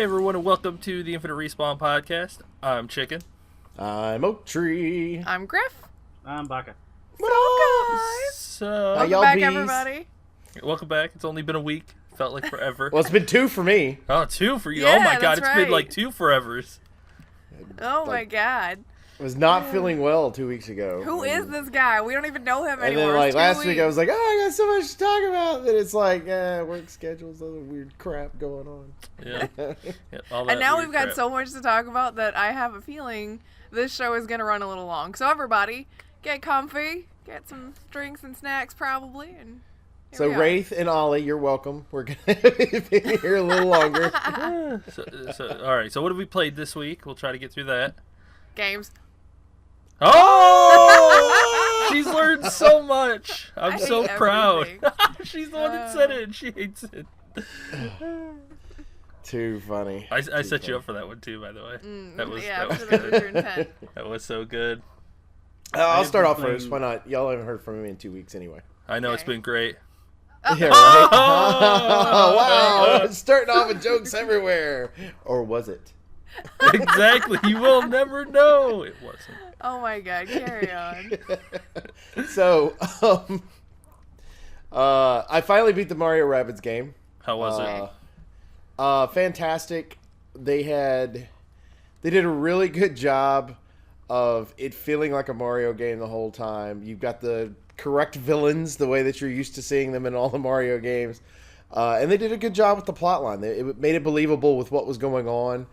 Hey everyone, and welcome to the Infinite Respawn podcast. I'm Chicken. I'm Oak Tree. I'm Grif. I'm Baka. So, Welcome y'all back, bees? everybody. welcome back. It's only been a week. Felt like forever. Well, it's been 2 for me. Oh, 2 for you. Yeah, Oh my god, that's it's been right. like 2 forevers. Oh my Like, god. I was not feeling well 2 weeks ago. Who is this guy? We don't even know him And anymore. then, like, It's 2 last week I was weeks. like, oh, I got so much to talk about. That it's like, work schedules, other weird crap going on. Yeah. All that And now weird we've got crap. so much to talk about that I have a feeling this show is going to run a little long. So everybody, get comfy, get some drinks and snacks probably, and here So we are. Wraith and Ollie, you're welcome. We're going to be here a little longer. All right, so what have we played this week? We'll try to get through that. Games. Oh! She's learned so much. I'm I so hate proud. everything. She's the one that said it, and she hates it. Too funny. I Too set you funny. up for that one too, by the way. That was Yeah, that I'm was sure that was good. your intent. That was so good. I'll start off been first. Why playing- not? Y'all haven't heard from me in 2 weeks anyway. I know it's Okay. been great. Yeah, right? Oh! Wow. It's starting off with jokes everywhere. Or was it? Exactly. You will never know. It wasn't. Oh my god, carry on. So, I finally beat the Mario Rabbids game. How was it? Fantastic. They did a really good job of it feeling like a Mario game the whole time. You've got the correct villains, the way that you're used to seeing them in all the Mario games. And they did a good job with the plotline. It made it believable with what was going on.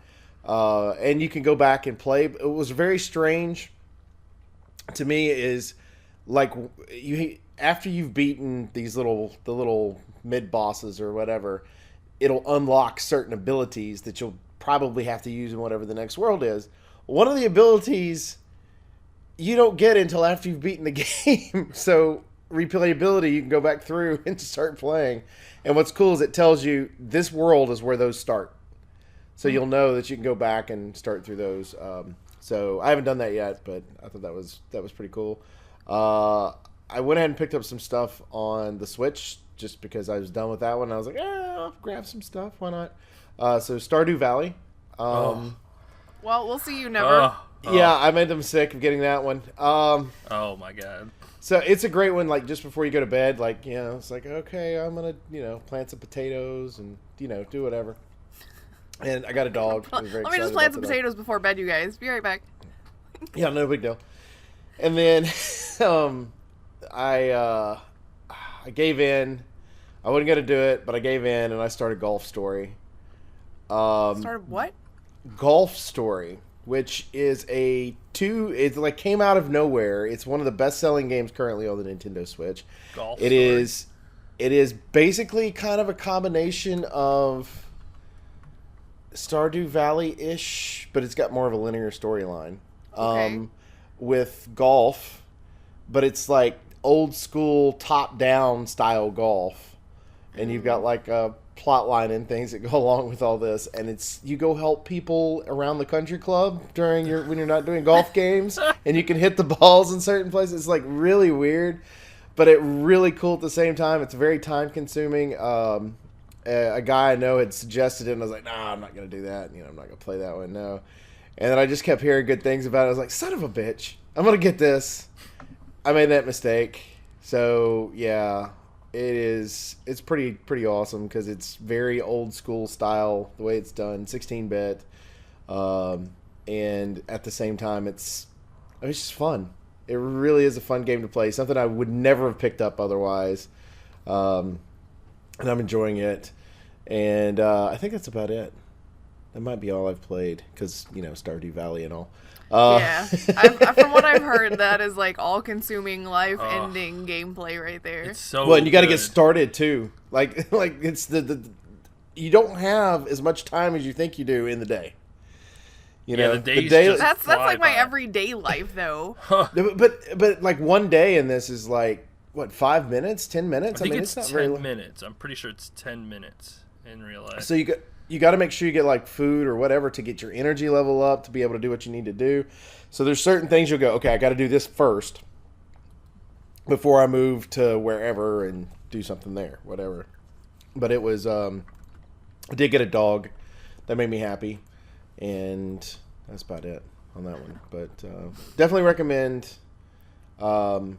And you can go back and play. It was very strange to me is like after you've beaten the little mid bosses or whatever, it'll unlock certain abilities that you'll probably have to use in whatever the next world is. One of the abilities you don't get until after you've beaten the game. So replayability, you can go back through and start playing. And what's cool is it tells you this world is where those start. So you'll know that you can go back and start through those. So I haven't done that yet, but I thought that was pretty cool. I went ahead and picked up some stuff on the Switch just because I was done with that one. I was like, I'll grab some stuff. Why not? So Stardew Valley. Well, we'll see you never. Yeah, I made the mistake of getting that one. Oh my god. So it's a great one. Like just before you go to bed, like it's like okay, I'm gonna plant some potatoes and do whatever. And I got a dog. I was very Let me just excited plant about some the dog. potatoes before bed, you guys. Be right back. Yeah, no big deal. And then I gave in. I wasn't gonna do it, but I gave in and I started Golf Story. Started what? Golf Story, which is it's like came out of nowhere. It's one of the best-selling games currently on the Nintendo Switch. Golf It Story. it is basically kind of a combination of Stardew Valley-ish, but it's got more of a linear storyline. Okay. With golf, but it's like old school top-down style golf. And you've got like a plot line and things that go along with all this, and you go help people around the country club when you're not doing golf games, and you can hit the balls in certain places. It's like really weird, but it really cool at the same time. It's very time consuming. A guy I know had suggested it, and I was like, nah, I'm not gonna do that. I'm not gonna play that one. No. And then I just kept hearing good things about it. I was like, son of a bitch, I'm gonna get this. I made that mistake. So yeah. It's pretty awesome because it's very old school style the way it's done, 16-bit, and at the same time it's just fun. It really is a fun game to play, something I would never have picked up otherwise, and I'm enjoying it. And I think that's about it. That might be all I've played because Stardew Valley and all. Yeah. From what I've heard, that is like all-consuming, life-ending gameplay right there. It's so Well, and you got to good. get started too. Like it's the you don't have as much time as you think you do in the day. the days just That's fly like my by. everyday life, though. But like one day in this is like what 5 minutes, 10 minutes. I think it's it's not very 10 long. minutes. I'm pretty sure it's 10 minutes in real life. So you got to make sure you get like food or whatever to get your energy level up to be able to do what you need to do. So there's certain things you'll go, okay, I got to do this first before I move to wherever and do something there, whatever. But it was I did get a dog that made me happy, and that's about it on that one. But definitely recommend the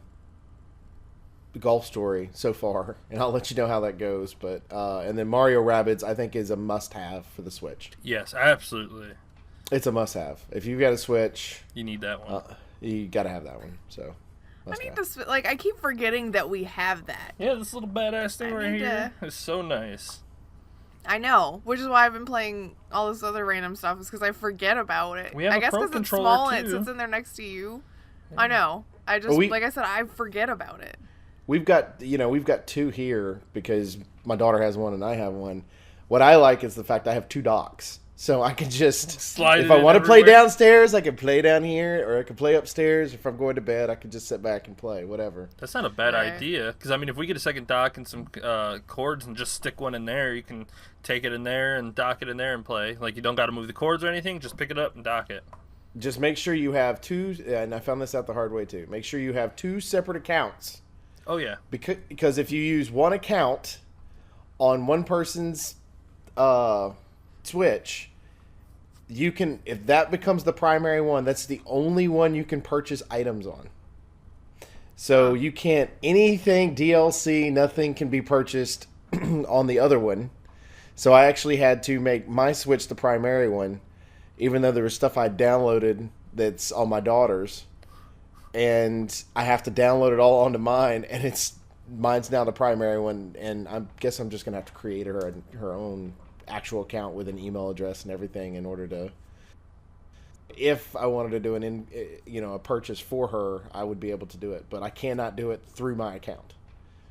Golf Story so far, and I'll let you know how that goes. But and then Mario Rabbids, I think, is a must-have for the Switch. Yes, absolutely. It's a must-have. If you've got a Switch, You need that one. you got to have that one. So, I need this. Like, I keep forgetting that we have that. Yeah, this little badass thing I right need here is so nice. I know, which is why I've been playing all this other random stuff, is because I forget about it. We have I a guess Pro because it's controller, small and it too. sits in there next to you. I know. I just, like I said, I forget about it. we've got two here because my daughter has one and I have one. What I like is the fact I have two docks. So I can just Slide if it I in want to play everywhere. downstairs, I can play down here, or I can play upstairs. If I'm going to bed, I can just sit back and play, whatever. That's not a bad Right. idea. Because, I mean, if we get a second dock and some cords and just stick one in there, you can take it in there and dock it in there and play. Like, you don't got to move the cords or anything. Just pick it up and dock it. Just make sure you have two, and I found this out the hard way too. Make sure you have two separate accounts. Oh, yeah. Because if you use one account on one person's Switch, you can, if that becomes the primary one, that's the only one you can purchase items on. So you can't, anything DLC, nothing can be purchased on the other one. So I actually had to make my Switch the primary one, even though there was stuff I downloaded that's on my daughter's. And I have to download it all onto mine, and mine's now the primary one, and I guess I'm just going to have to create her own actual account with an email address and everything in order to, if I wanted to do a purchase for her, I would be able to do it, but I cannot do it through my account.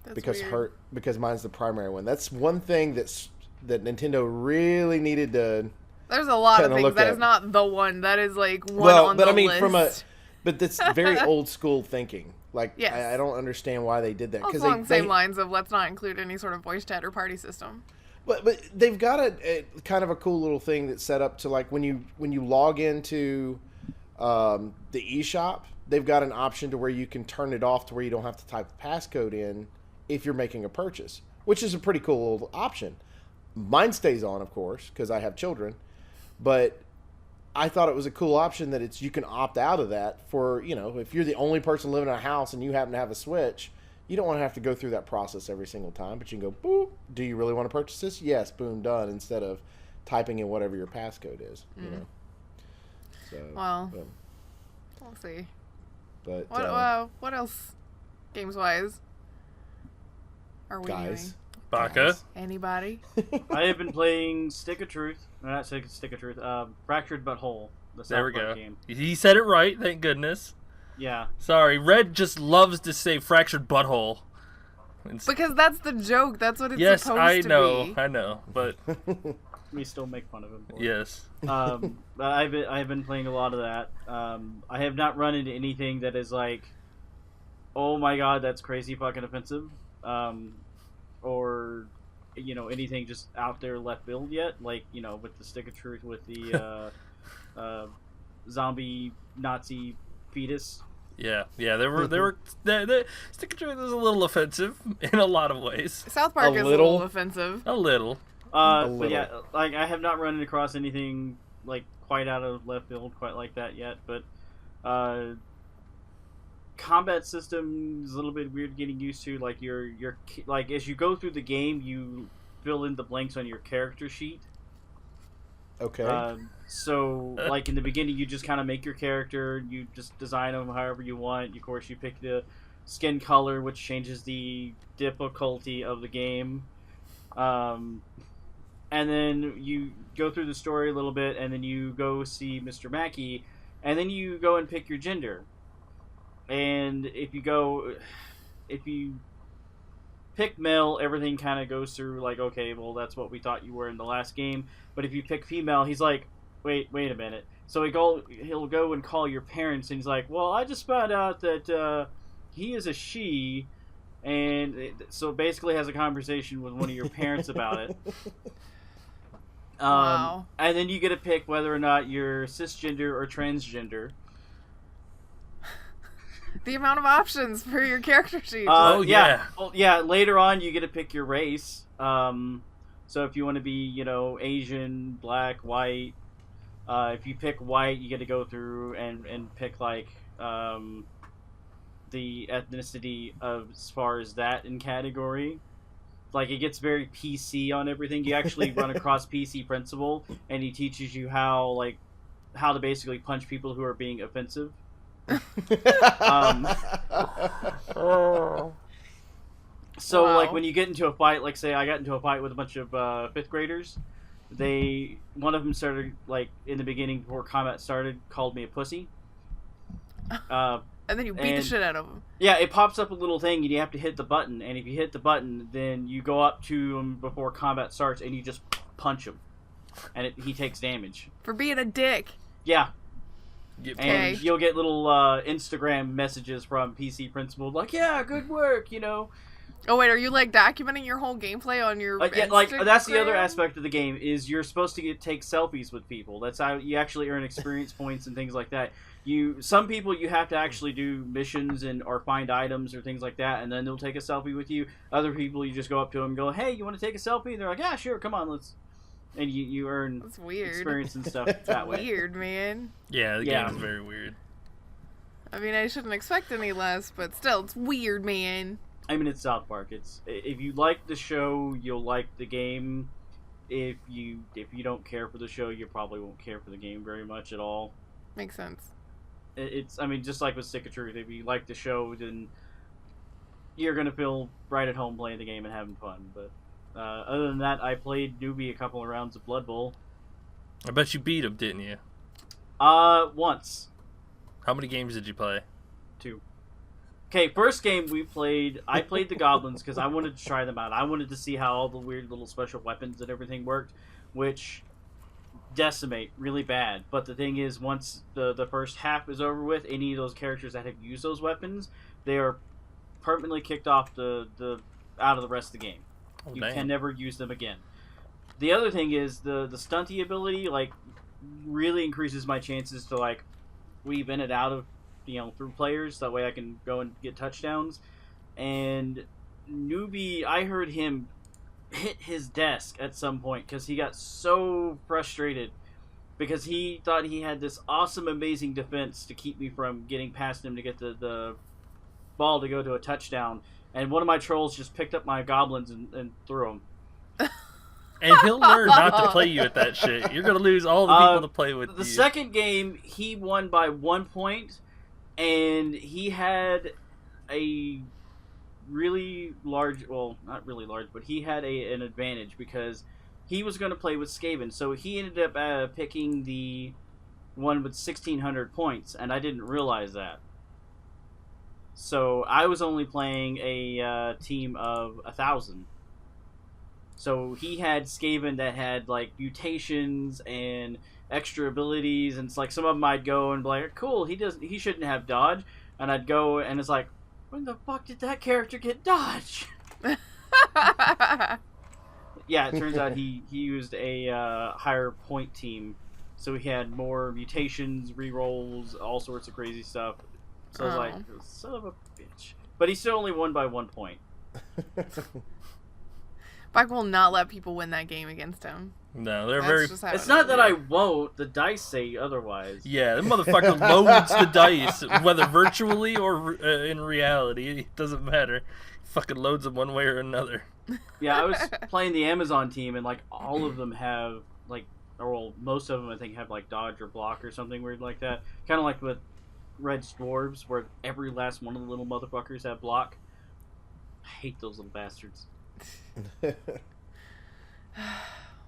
That's because weird. because mine's the primary one. That's one thing that Nintendo really needed to. There's a lot of kinda things. look That at. is not the one. That is like one Well, on but the I mean, list. but that's very old school thinking. Like, Yes. I don't understand why they did that. Well, it's along the same lines of let's not include any sort of voice chat or party system. But they've got a kind of a cool little thing that's set up to, like, when you log into the eShop, they've got an option to where you can turn it off to where you don't have to type the passcode in if you're making a purchase, which is a pretty cool little option. Mine stays on, of course, because I have children, but I thought it was a cool option that you can opt out of that for, if you're the only person living in a house and you happen to have a Switch, you don't want to have to go through that process every single time, but you can go, boop, do you really want to purchase this? Yes, boom, done, instead of typing in whatever your passcode is, So, Well, we'll see. but What else, games-wise, are we guys, doing? Baka. Anybody? I have been playing Stick of Truth. No, not Stick of Truth. Fractured But Whole. The There we South Park go. game. He said it right, thank goodness. Yeah. Sorry, Red just loves to say fractured butthole. Because that's the joke. That's what it's Yes, supposed I to know, be. I know, but We still make fun of him for it. yes. But I've been playing a lot of that. I have not run into anything that is like, oh my god, that's crazy fucking offensive. Or anything just out there left field yet, like with the Stick of Truth with the zombie Nazi fetus. Yeah, the Stick of Truth is a little offensive in a lot of ways. South Park is a little offensive. A little. But yeah, like I have not run across anything like quite out of left field quite like that yet, but combat system is a little bit weird getting used to. Like your like as you go through the game, you fill in the blanks on your character sheet. okay. So like in the beginning, you just kind of make your character, you just design them however you want. Of course, you pick the skin color, which changes the difficulty of the game. And then you go through the story a little bit, and then you go see Mr. Mackey, and then you go and pick your gender. And if you pick male, everything kind of goes through like, okay, well, that's what we thought you were in the last game. But if you pick female, he's like, wait a minute. So he'll go and call your parents, and he's like, well, I just found out that he is a she, and so basically has a conversation with one of your parents about it. Wow. And then you get to pick whether or not you're cisgender or transgender. The amount of options for your character sheet. Oh, yeah. Well, yeah. Later on, you get to pick your race. So if you want to be, Asian, black, white, if you pick white, you get to go through and pick like the ethnicity of as far as that in category. Like, it gets very PC on everything. You actually run across PC Principal, and he teaches you how to basically punch people who are being offensive. So, Wow. like, when you get into a fight, like, say I got into a fight with a bunch of 5th graders, one of them started, like, in the beginning before combat started, called me a pussy. And then you beat the shit out of him. Yeah, it pops up a little thing, and you have to hit the button, and if you hit the button, then you go up to him before combat starts, and you just punch him. And he takes damage. For being a dick. Yeah. Get Okay. And you'll get little Instagram messages from PC Principal, like, yeah, good work, Oh wait, are you like documenting your whole gameplay on your Yeah, like, that's the other Instagram? aspect of the game, is you're supposed to take selfies with people. That's how you actually earn experience points and things like that. Some people you have to actually do missions or find items or things like that, and then they'll take a selfie with you. Other people, you just go up to them and go, hey, you want to take a selfie? And they're like, yeah, sure, come on, let's... And you earn That's weird. experience and stuff that way. Weird, man. Yeah, the Yeah. game is very weird. I mean, I shouldn't expect any less, but still, it's weird, man. I mean, it's South Park. If you like the show, you'll like the game. If you don't care for the show, you probably won't care for the game very much at all. Makes sense. I mean, just like with Stick of Truth, if you like the show, then you're gonna feel right at home playing the game and having fun. But other than that, I played Newbie a couple of rounds of Blood Bowl. I bet you beat him, didn't you? Once. How many games did you play? 2. Okay, first game I played the Goblins because I wanted to try them out. I wanted to see how all the weird little special weapons and everything worked, which decimate really bad. But the thing is, once the first half is over with, any of those characters that have used those weapons, they are permanently kicked off the out of the rest of the game. Oh, You damn. can never use them again. The other thing is the stunty ability, like, really increases my chances to, like, weave in and out of, through players. That way I can go and get touchdowns. And Newbie, I heard him hit his desk at some point because he got so frustrated because he thought he had this awesome, amazing defense to keep me from getting past him to get the ball to go to a touchdown. And one of my trolls just picked up my goblins and threw them. And he'll learn not to play you at that shit. You're gonna lose all the people to play with The you. second game, he won by 1 point, and he had a really large, well, not really large, but he had an advantage because he was going to play with Skaven. So he ended up picking the one with 1,600 points, and I didn't realize that. So I was only playing a team of 1,000. So he had Skaven that had, like, mutations and extra abilities, and it's like some of them I'd go and be like, cool, he shouldn't have dodge, and I'd go and it's like, when the fuck did that character get dodge? Yeah, it turns out he used a higher point team, so he had more mutations, rerolls, all sorts of crazy stuff. So I was like, son of a bitch. But he still only won by 1 point. Baka will not let people win that game against him. No, they're That's very. just how It's it not is. that I won't. The dice say otherwise. Yeah, the motherfucker loads the dice, whether virtually or in reality. It doesn't matter. Fucking loads them one way or another. Yeah, I was playing the Amazon team, and, like, all of them have, like, or well, most of them I think have, like, dodge or block or something weird like that. Kind of like with Red Dwarves, where every last one of the little motherfuckers have block. I hate those little bastards.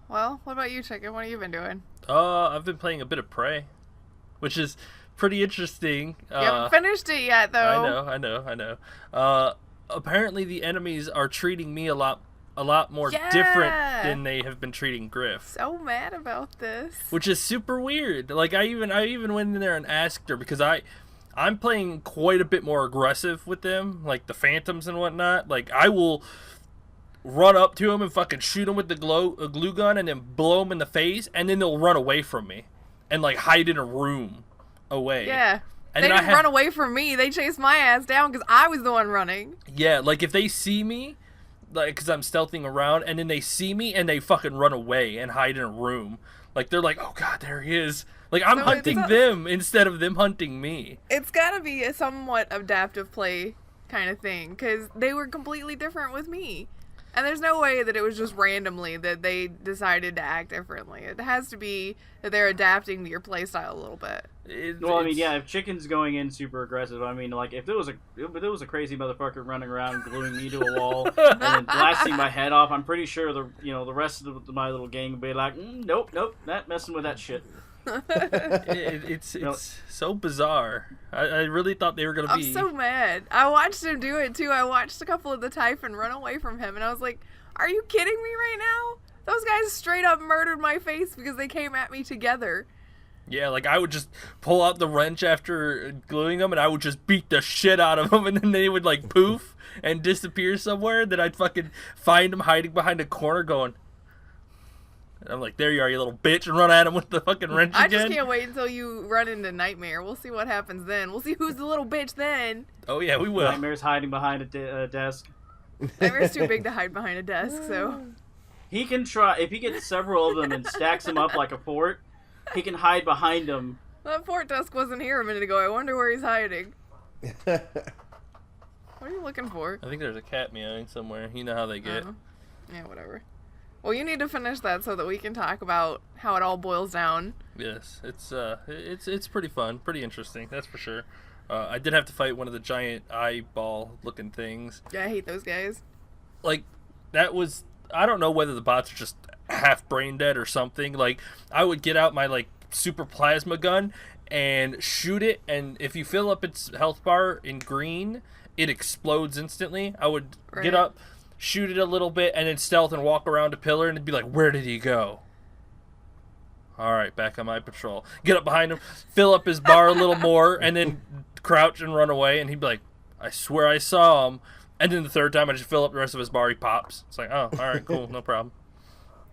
Well, what about you, Chicken? What have you been doing? I've been playing a bit of Prey, which is pretty interesting. You haven't finished it yet, though. I know. Apparently the enemies are treating me a lot more different than they have been treating Grif. So mad about this. Which is super weird. Like I even went in there and asked her because I'm playing quite a bit more aggressive with them, like the phantoms and whatnot. Like I will run up to them and fucking shoot them with the glue gun and then blow them in the face, and then they'll run away from me and like hide in a room away. Yeah. And They then didn't run away from me. They chased my ass down because I was the one running. Yeah, like if they see me, like, because I'm stealthing around, and then they see me and they fucking run away and hide in a room. Like, they're like, oh god, there he is. Like, I'm hunting them instead of them hunting me. It's gotta be a somewhat adaptive play kind of thing, because they were completely different with me. And there's no way that it was just randomly that they decided to act differently. It has to be that they're adapting to your playstyle a little bit. Well, I mean, yeah, if Chicken's going in super aggressive, I mean, like, if there was a crazy motherfucker running around gluing me to a wall and then blasting my head off, I'm pretty sure the rest of my little gang would be like, nope, not messing with that shit. It's so bizarre. I really thought they were gonna be. I'm so mad. I watched him do it too. I watched a couple of the Typhon run away from him, and I was like, "Are you kidding me right now? Those guys straight up murdered my face because they came at me together." Yeah, like I would just pull out the wrench after gluing them, and I would just beat the shit out of them, and then they would like poof and disappear somewhere. Then I'd fucking find them hiding behind a corner, going. I'm like, there you are, you little bitch, and run at him with the fucking wrench again. I just can't wait until you run into Nightmare. We'll see what happens then. We'll see who's the little bitch then. Oh yeah, we will. Nightmare's hiding behind a desk. Nightmare's too big to hide behind a desk, so... He can try, if he gets several of them and stacks them up like a fort, he can hide behind them. That fort desk wasn't here a minute ago. I wonder where he's hiding. What are you looking for? I think there's a cat meowing somewhere. You know how they get. Yeah, whatever. Well, you need to finish that so that we can talk about how it all boils down. Yes, it's pretty fun, pretty interesting, that's for sure. I did have to fight one of the giant eyeball-looking things. Yeah, I hate those guys. Like, that was... I don't know whether the bots are just half brain dead or something. Like, I would get out my, like, super plasma gun and shoot it, and if you fill up its health bar in green, it explodes instantly. I would get up... shoot it a little bit, and then stealth and walk around a pillar, and it'd be like, where did he go? Alright, back on my patrol. Get up behind him, fill up his bar a little more, and then crouch and run away, and he'd be like, I swear I saw him. And then the third time, I just fill up the rest of his bar, he pops. It's like, oh, alright, cool, no problem.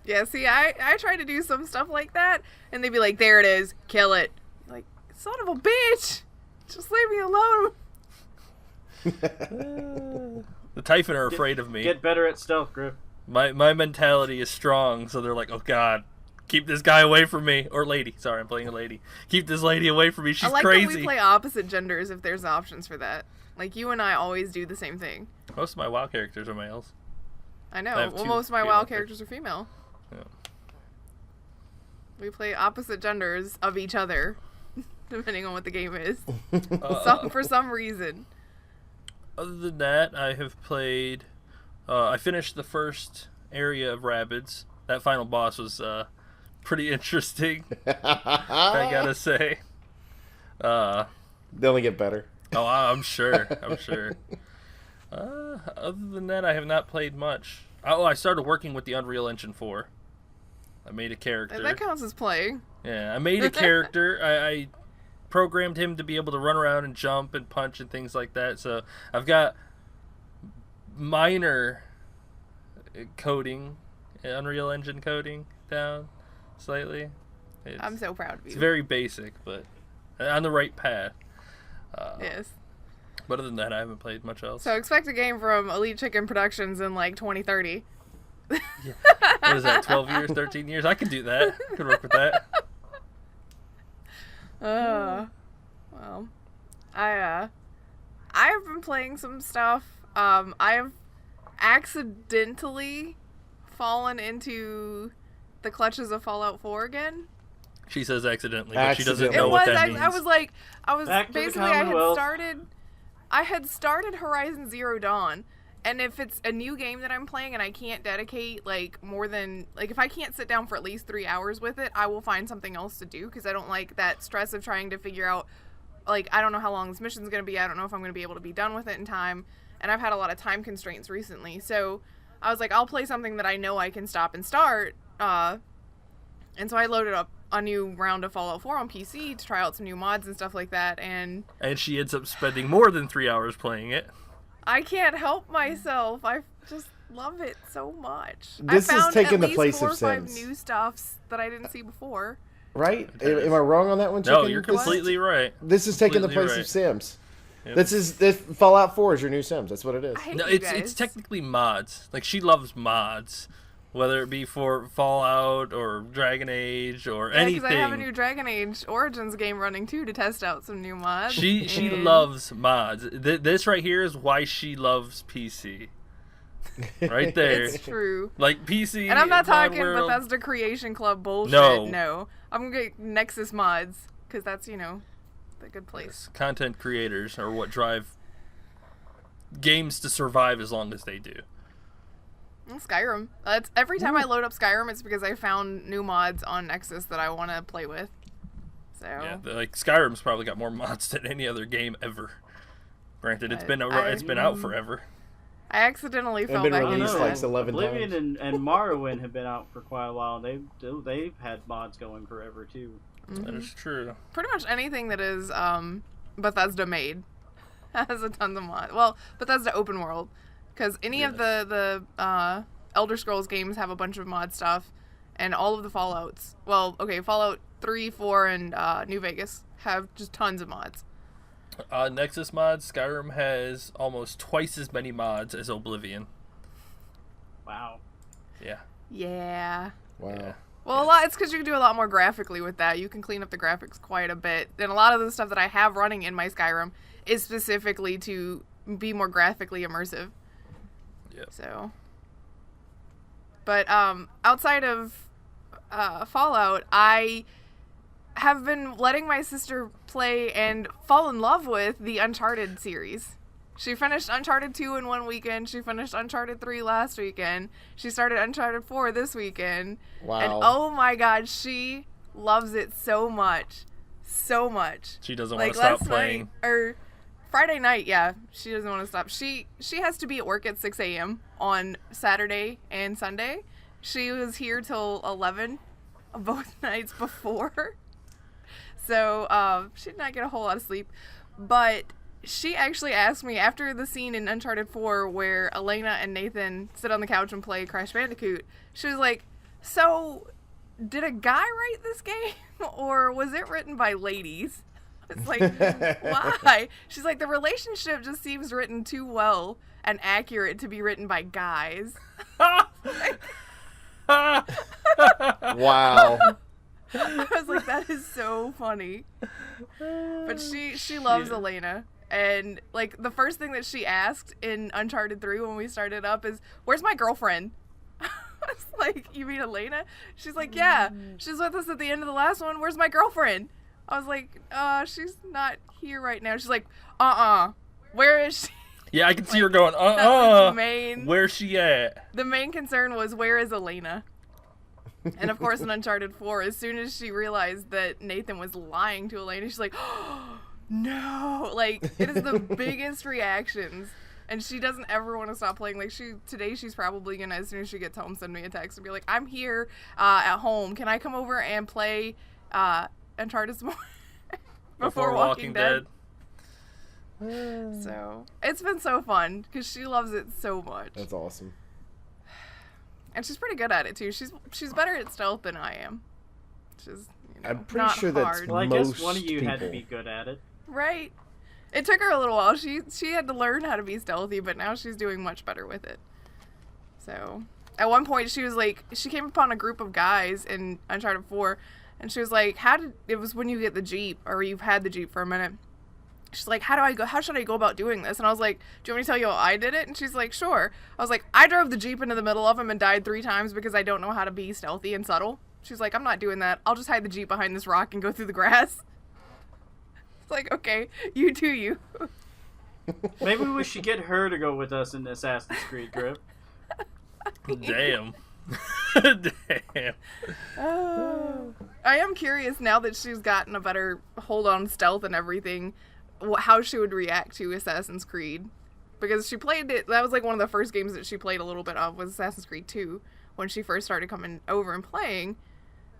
Yeah, see, I try to do some stuff like that, and they'd be like, there it is, kill it. Like, son of a bitch! Just leave me alone! The Typhon are afraid of me. Get better at stealth, Grif. My mentality is strong, so they're like, oh god, keep this guy away from me. Or lady. Sorry, I'm playing a lady. Keep this lady away from me. She's crazy. I like that we play opposite genders if there's options for that. Like, you and I always do the same thing. Most of my WoW characters are males. I know. Well, most of my WoW characters are female. Yeah. We play opposite genders of each other, depending on what the game is. For some reason. Other than that, I have played... I finished the first area of Rabbids. That final boss was pretty interesting, I gotta say. They only get better. Oh, I'm sure. I'm sure. Other than that, I have not played much. Oh, I started working with the Unreal Engine 4. I made a character. That counts as playing. Yeah, I made a character. I programmed him to be able to run around and jump and punch and things like that. So I've got minor coding, Unreal Engine coding down slightly. I'm so proud of you. It's very basic, but on the right path. Yes. But other than that, I haven't played much else. So expect a game from Elite Chicken Productions in like 2030. Yeah. What is that, 12 years, 13 years? I could do that. Could work with that. Well, I have been playing some stuff. I've accidentally fallen into the clutches of Fallout 4 again. She says accidentally, but she doesn't know what that means. I was basically, I had started Horizon Zero Dawn, and if it's a new game that I'm playing and I can't dedicate like more than, like, if I can't sit down for at least 3 hours with it, I will find something else to do, because I don't like that stress of trying to figure out, like, I don't know how long this mission's going to be, I don't know if I'm going to be able to be done with it in time, and I've had a lot of time constraints recently, so I was like, I'll play something that I know I can stop and start, and so I loaded up a new round of Fallout 4 on PC to try out some new mods and stuff like that, and she ends up spending more than 3 hours playing it. I can't help myself. I just love it so much. This I found is taking at the place least 4 or 5 of Sims. new stuffs that I didn't see before. Right? Am I wrong on that one, Chicken? No, you're completely right. This is taking the Completely place right. of Sims. Yep. This Fallout 4 is your new Sims. That's what it is. No, it's technically mods. Like, she loves mods, whether it be for Fallout or Dragon Age or anything. Because I have a new Dragon Age Origins game running too to test out some new mods. She loves mods. This right here is why she loves PC. Right there. It's true. Like PC. And I'm not talking Bethesda Creation Club bullshit. No. I'm gonna get Nexus mods because that's the good place. Content creators are what drive games to survive as long as they do. Skyrim. Every time I load up Skyrim, it's because I found new mods on Nexus that I want to play with. So yeah, like Skyrim's probably got more mods than any other game ever. Granted, it's been out forever. I accidentally fell back into like 11 Oblivion times. and Morrowind have been out for quite a while. They've had mods going forever too. Mm-hmm. That is true. Pretty much anything that is Bethesda made has a ton of mods. Well, Bethesda open world, because any of the Elder Scrolls games have a bunch of mod stuff, and all of the Fallouts. Well, okay, Fallout 3, 4, and New Vegas have just tons of mods. Nexus mods, Skyrim has almost twice as many mods as Oblivion. Wow. Yeah. Yeah. Wow. Yeah. Well, it's because you can do a lot more graphically with that. You can clean up the graphics quite a bit. And a lot of the stuff that I have running in my Skyrim is specifically to be more graphically immersive. Yep. So. But outside of Fallout, I have been letting my sister play and fall in love with the Uncharted series. She finished Uncharted 2 in one weekend. She finished Uncharted 3 last weekend. She started Uncharted 4 this weekend. Wow. And oh my god, she loves it so much. So much. She doesn't want to stop playing. Or Friday night, yeah. She doesn't want to stop. She has to be at work at 6 a.m. on Saturday and Sunday. She was here till 11 both nights before. So she did not get a whole lot of sleep. But she actually asked me after the scene in Uncharted 4 where Elena and Nathan sit on the couch and play Crash Bandicoot. She was like, so did a guy write this game or was it written by ladies? It's like, why? She's like, the relationship just seems written too well and accurate to be written by guys. Wow. I was like, that is so funny. But she loves Elena. And, like, the first thing that she asked in Uncharted 3 when we started up is, where's my girlfriend? I was like, you mean Elena? She's like, yeah. She's with us at the end of the last one. Where's my girlfriend? I was like, she's not here right now. She's like, where is she? Yeah, I can see her going, where's she at? The main concern was, where is Elena? And of course in Uncharted 4, as soon as she realized that Nathan was lying to Elena, she's like, oh, no. Like, it is the biggest reactions. And she doesn't ever want to stop playing. Like, today she's probably going to, as soon as she gets home, send me a text and be like, I'm here at home. Can I come over and play Uncharted some more before Walking Dead? So, it's been so fun because she loves it so much. That's awesome. And she's pretty good at it too. She's better at stealth than I am. Which is, I'm pretty sure that's well, I guess one of you people. had to be good at it. Right. It took her a little while. She had to learn how to be stealthy, but now she's doing much better with it. So, at one point she was like, she came upon a group of guys in Uncharted 4, and she was like, it was when you get the Jeep, or you've had the Jeep for a minute. She's like, how should I go about doing this? And I was like, do you want me to tell you how I did it? And she's like, sure. I was like, I drove the Jeep into the middle of him and died 3 times because I don't know how to be stealthy and subtle. She's like, I'm not doing that. I'll just hide the Jeep behind this rock and go through the grass. It's like, okay, you do you. Maybe we should get her to go with us in Assassin's Creed, Grif. Damn. Damn. I am curious now that she's gotten a better hold on stealth and everything, how she would react to Assassin's Creed. Because she played it, that was like one of the first games that she played a little bit of was Assassin's Creed 2 when she first started coming over and playing.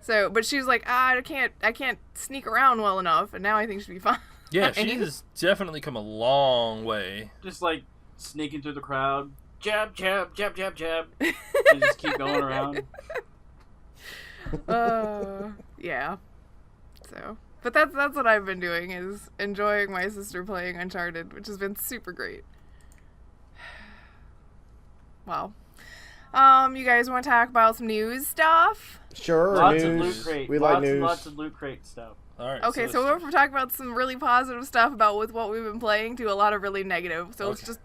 So, but she was like, I can't sneak around well enough, and now I think she'll be fine. Yeah, she has definitely come a long way. Just like sneaking through the crowd, jab, jab, jab, jab, jab, and just keep going around. Yeah. So, But that's what I've been doing, is enjoying my sister playing Uncharted, which has been super great. Wow. You guys want to talk about some news stuff? Sure, lots news. Of loot crate. We lots like news. Lots of loot crate stuff. All right. Okay, so we're talking about some really positive stuff about with what we've been playing to a lot of really negative. So let's just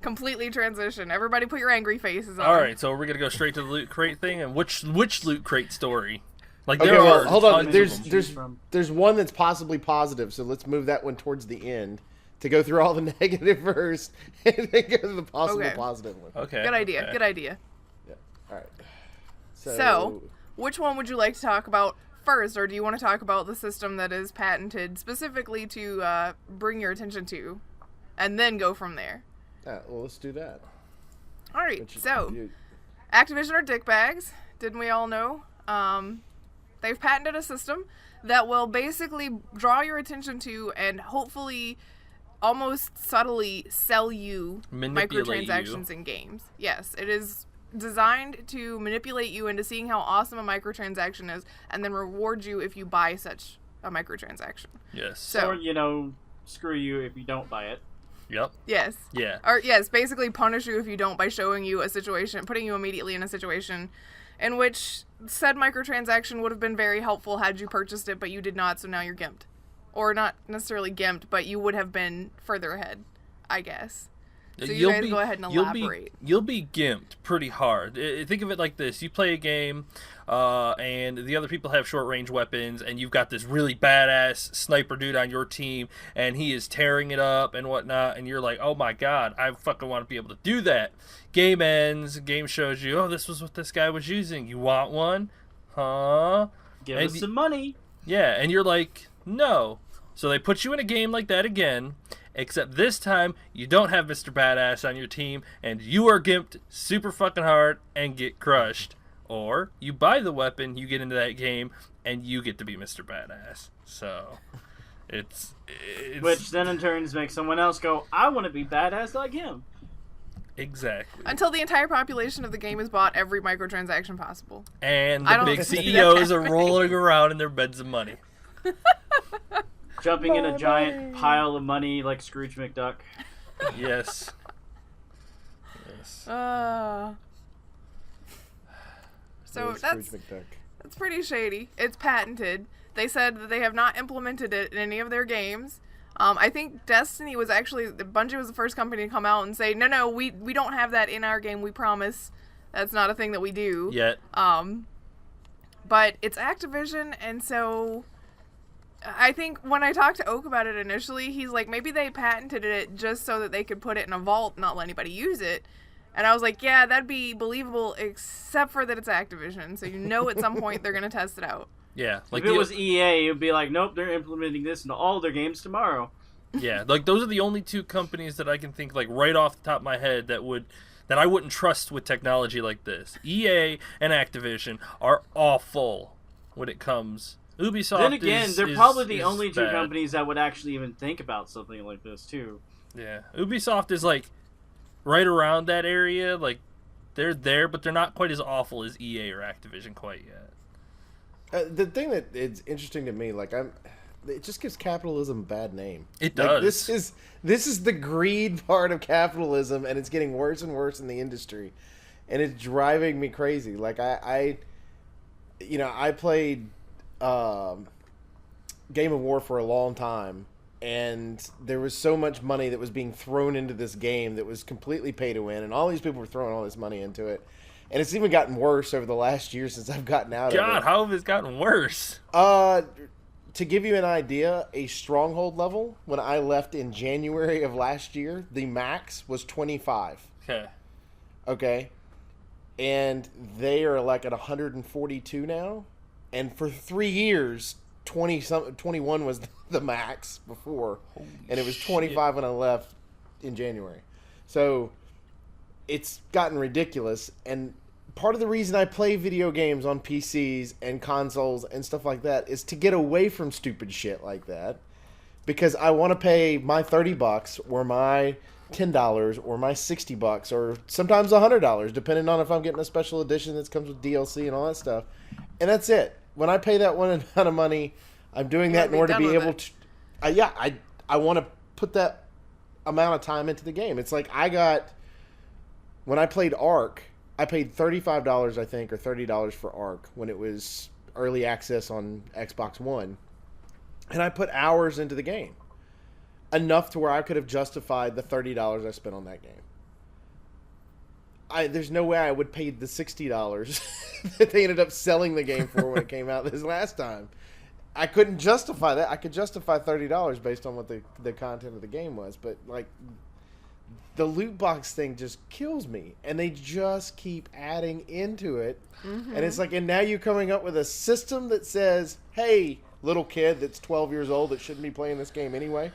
completely transition. Everybody put your angry faces on. All right, so we're gonna go straight to the loot crate thing, and which loot crate story? Like, Okay, there well, are hold on. tons of them. There's one that's possibly positive, so let's move that one towards the end to go through all the negative first, and then go to the possible positive one. Okay. Good idea. Okay. Good idea. Yeah. All right. So, which one would you like to talk about first, or do you want to talk about the system that is patented specifically to bring your attention to, and then go from there? Well, let's do that. All right. Activision are dickbags. Didn't we all know? They've patented a system that will basically draw your attention to and hopefully almost subtly sell you microtransactions in games. Yes, it is designed to manipulate you into seeing how awesome a microtransaction is and then reward you if you buy such a microtransaction. Yes. So, or, screw you if you don't buy it. Yep. Yes. Yeah. Or, yes, basically punish you if you don't by showing you a situation, putting you immediately in a situation in which said microtransaction would have been very helpful had you purchased it, but you did not, so now you're gimped. Or not necessarily gimped, but you would have been further ahead, I guess. So you guys go ahead and elaborate. You'll be gimped pretty hard. Think of it like this. You play a game, and the other people have short-range weapons, and you've got this really badass sniper dude on your team, and he is tearing it up and whatnot, and you're like, oh my god, I fucking want to be able to do that. Game ends, game shows you, oh, this was what this guy was using. You want one? Huh? Give us some money. Yeah, and you're like, no. So they put you in a game like that again, except this time you don't have Mr. Badass on your team, and you are gimped super fucking hard and get crushed. Or you buy the weapon, you get into that game, and you get to be Mr. Badass. So it's which then in turns makes someone else go, I want to be badass like him. Exactly. Until the entire population of the game has bought every microtransaction possible. And the big CEOs are rolling around in their beds of money. Jumping in a giant pile of money like Scrooge McDuck. Yes. So that's pretty shady. It's patented. They said that they have not implemented it in any of their games. I think Destiny was actually, Bungie was the first company to come out and say, no, we don't have that in our game, we promise. That's not a thing that we do. Yet. But it's Activision, and so I think when I talked to Oak about it initially, he's like, maybe they patented it just so that they could put it in a vault and not let anybody use it. And I was like, yeah, that'd be believable, except for that it's Activision, so at some point they're going to test it out. Yeah. Like if it was EA, it would be like, nope, they're implementing this into all their games tomorrow. Yeah, like those are the only two companies that I can think like right off the top of my head that I wouldn't trust with technology like this. EA and Activision are awful when it comes. Ubisoft. Then again, they're probably the only two companies that would actually even think about something like this too. Yeah, Ubisoft is like right around that area. Like they're there, but they're not quite as awful as EA or Activision quite yet. The thing that is interesting to me, like it just gives capitalism a bad name. It does. This is the greed part of capitalism, and it's getting worse and worse in the industry, and it's driving me crazy. Like I played Game of War for a long time, and there was so much money that was being thrown into this game that was completely pay to win, and all these people were throwing all this money into it. And it's even gotten worse over the last year since I've gotten out of it. God, how have it gotten worse? To give you an idea, a stronghold level, when I left in January of last year, the max was 25. Okay. And they are like at 142 now. And for 3 years, 21 was the max before. And it was 25 when I left in January. So it's gotten ridiculous. And part of the reason I play video games on PCs and consoles and stuff like that is to get away from stupid shit like that, because I want to pay my $30 or my $10 or my $60 or sometimes $100, depending on if I'm getting a special edition that comes with DLC and all that stuff. And that's it. When I pay that one amount of money, I'm doing that in order to be able to. I want to put that amount of time into the game. It's like when I played Ark, I paid $35, I think, or $30 for Ark when it was early access on Xbox One. And I put hours into the game. Enough to where I could have justified the $30 I spent on that game. There's no way I would pay the $60 that they ended up selling the game for when it came out this last time. I couldn't justify that. I could justify $30 based on what the content of the game was, but like the loot box thing just kills me, and they just keep adding into it. Mm-hmm. And it's like, and now you're coming up with a system that says, "Hey, little kid that's 12 years old that shouldn't be playing this game anyway."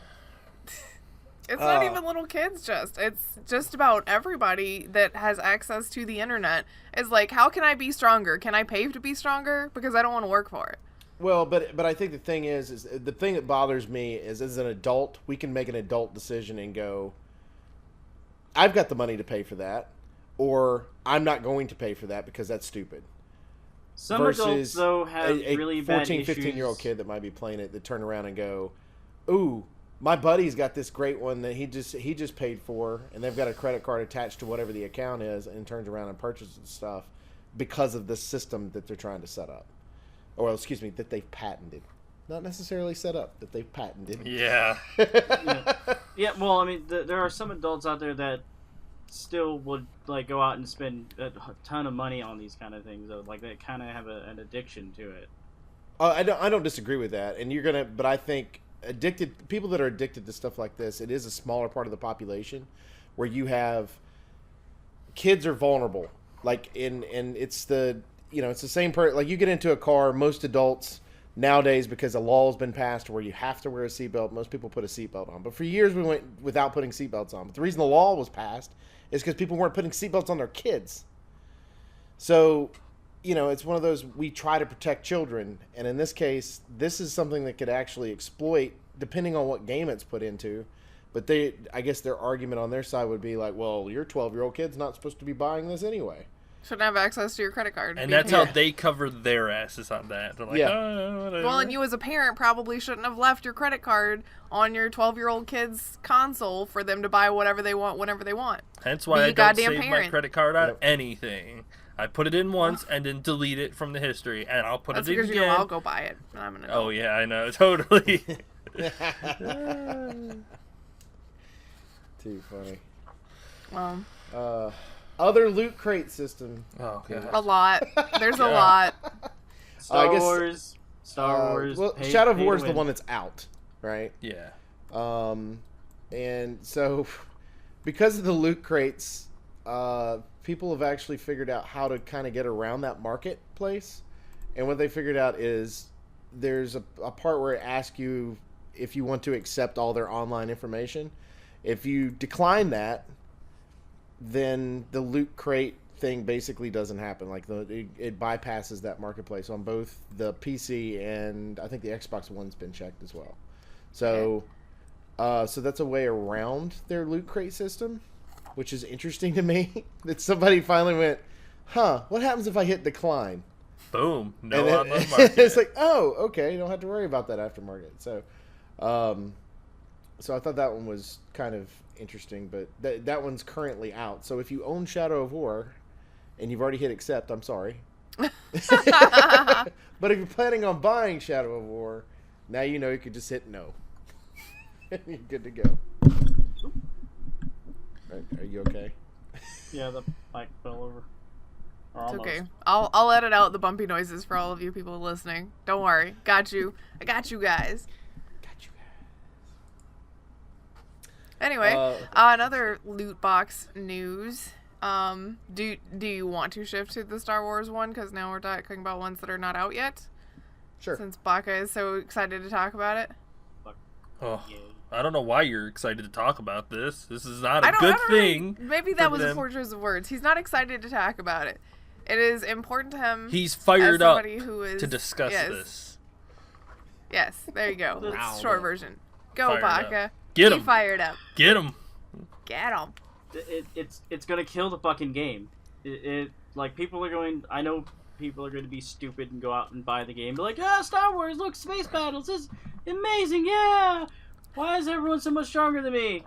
It's not even little kids, it's just about everybody that has access to the internet. Is like, how can I be stronger? Can I pay to be stronger? Because I don't want to work for it. Well, but I think the thing is the thing that bothers me is, as an adult, we can make an adult decision and go, I've got the money to pay for that, or I'm not going to pay for that because that's stupid. Some adults, though, have really bad 14, 15-year-old kid that might be playing it that turn around and go, ooh, my buddy's got this great one that he just paid for, and they've got a credit card attached to whatever the account is, and turns around and purchases stuff because of the system that they're trying to set up. Or, excuse me, that they've patented. Not necessarily set up, that they've patented. Yeah. Yeah, well, I mean, there are some adults out there that still would like go out and spend a ton of money on these kind of things, though. Like, they kind of have an addiction to it. I don't disagree with that, and but I think people that are addicted to stuff like this, it is a smaller part of the population where you have kids are vulnerable. Like it's the same like you get into a car, most adults nowadays, because a law has been passed where you have to wear a seatbelt, most people put a seatbelt on. But for years we went without putting seatbelts on. But the reason the law was passed is because people weren't putting seatbelts on their kids. So it's one of those, we try to protect children, and in this case, this is something that could actually exploit, depending on what game it's put into. But I guess their argument on their side would be like, well, your 12-year-old kid's not supposed to be buying this anyway. Shouldn't have access to your credit card. And that's how they cover their asses on that. They're like, oh, whatever. Well, and you as a parent probably shouldn't have left your credit card on your 12-year-old kid's console for them to buy whatever they want whenever they want. Hence why I don't save my credit card on anything. I put it in once and then delete it from the history, and I'll put it in again. That's because I'll go buy it. And I'm an adult. Oh, yeah, I know. Totally. Too funny. Well. Other loot crate system. Oh, God. A lot. There's a lot. Star Wars. Well, Shadow of War is the one that's out, right? Yeah. And so, because of the loot crates, people have actually figured out how to kind of get around that marketplace. And what they figured out is there's a part where it asks you if you want to accept all their online information. If you decline that, then the loot crate thing basically doesn't happen. Like it bypasses that marketplace on both the PC and I think the Xbox One's been checked as well. So, so that's a way around their loot crate system, which is interesting to me. That somebody finally went, what happens if I hit decline? Boom. No online market. It's like, oh, okay, you don't have to worry about that aftermarket. So, so I thought that one was kind of interesting, but that one's currently out. So if you own Shadow of War and you've already hit accept, I'm sorry. But if you're planning on buying Shadow of War, now you know you could just hit no. You're good to go. Are you okay? Yeah, the mic fell over. It's okay. I'll edit out the bumpy noises for all of you people listening. Don't worry. Got you. I got you guys. Anyway, another loot box news. Do you want to shift to the Star Wars one? Because now we're talking about ones that are not out yet. Sure. Since Baka is so excited to talk about it. Oh, I don't know why you're excited to talk about this. This is not a good thing. Maybe that was a poor choice of words. He's not excited to talk about it. It is important to him. He's fired up to discuss this. Yes, there you go. That's the short version. Go, Baka. Get him. Fired up. Get him. Get him. It's gonna kill the fucking game. Like, people are going. I know people are going to be stupid and go out and buy the game. Be like, yeah, Star Wars, look, space battles, this is amazing, yeah! Why is everyone so much stronger than me?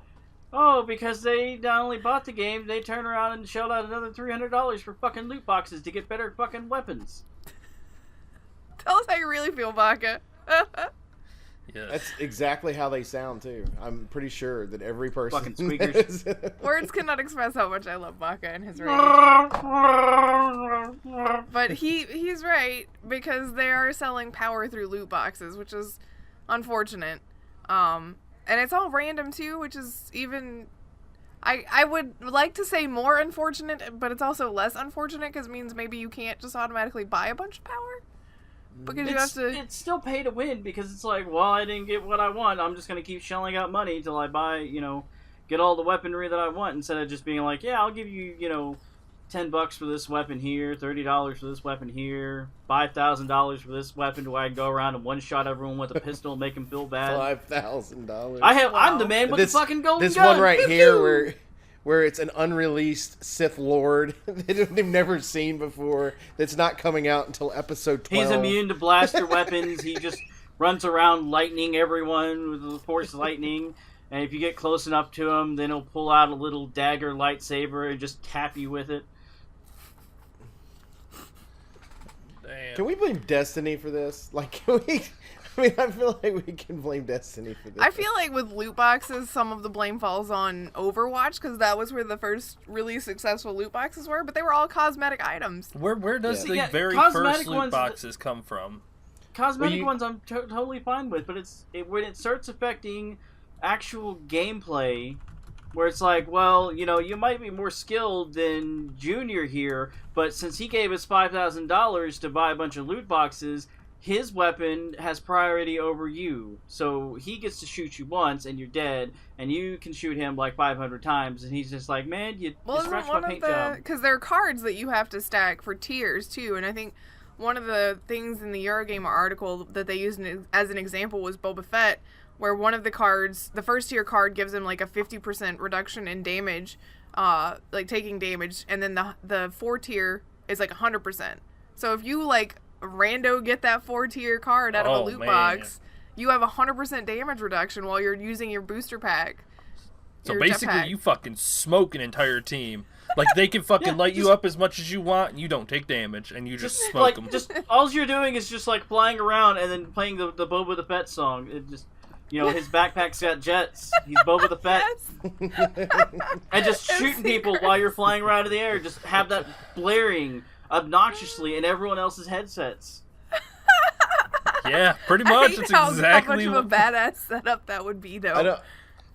Oh, because they not only bought the game, they turned around and shelled out another $300 for fucking loot boxes to get better fucking weapons. Tell us how you really feel, Baka. Yeah. That's exactly how they sound too. I'm pretty sure that every person. Fucking squeakers. Words cannot express how much I love Baka and his rage. But he's right, because they are selling power through loot boxes, which is unfortunate. And it's all random too, which is even. I would like to say more unfortunate, but it's also less unfortunate because it means maybe you can't just automatically buy a bunch of power. Because you have to. It's still pay to win because it's like, well, I didn't get what I want. I'm just going to keep shelling out money until I buy, get all the weaponry that I want instead of just being like, yeah, I'll give you, $10 for this weapon here, $30 for this weapon here, $5,000 for this weapon where I can go around and one-shot everyone with a pistol and make them feel bad. $5,000. I'm the man with the fucking golden this gun. This one right here where it's an unreleased Sith Lord that they've never seen before that's not coming out until episode 12. He's immune to blaster weapons. He just runs around lightning everyone with the force lightning. And if you get close enough to him, then he'll pull out a little dagger lightsaber and just tap you with it. Damn. Can we blame Destiny for this? Like, can we... I mean, I feel like we can blame Destiny for this. I feel like with loot boxes, some of the blame falls on Overwatch, because that was where the first really successful loot boxes were, but they were all cosmetic items. Where does the very cosmetic first loot boxes come from? Cosmetic ones I'm totally fine with, but when it starts affecting actual gameplay, where it's like, well, you might be more skilled than Junior here, but since he gave us $5,000 to buy a bunch of loot boxes, his weapon has priority over you, so he gets to shoot you once and you're dead, and you can shoot him like 500 times, and he's just like, man, you scratched my paint job. Because there are cards that you have to stack for tiers too, and I think one of the things in the Eurogamer article that they used as an example was Boba Fett, where one of the cards, the first tier card, gives him like a 50% reduction in damage, like taking damage, and then the 4 tier is like 100%. So if you like rando get that 4 tier card out of a loot box, you have 100% damage reduction while you're using your booster pack. So basically, you fucking smoke an entire team. Like, they can fucking light you up as much as you want, and you don't take damage, and you just smoke them. Just all you're doing is just like flying around and then playing the Boba the Fett song. It just, his backpack's got jets. He's Boba the Fett, and just shooting people while you're flying around in the air. Just have that blaring obnoxiously in everyone else's headsets. Yeah, pretty much. It's exactly how much of a badass setup that would be, though.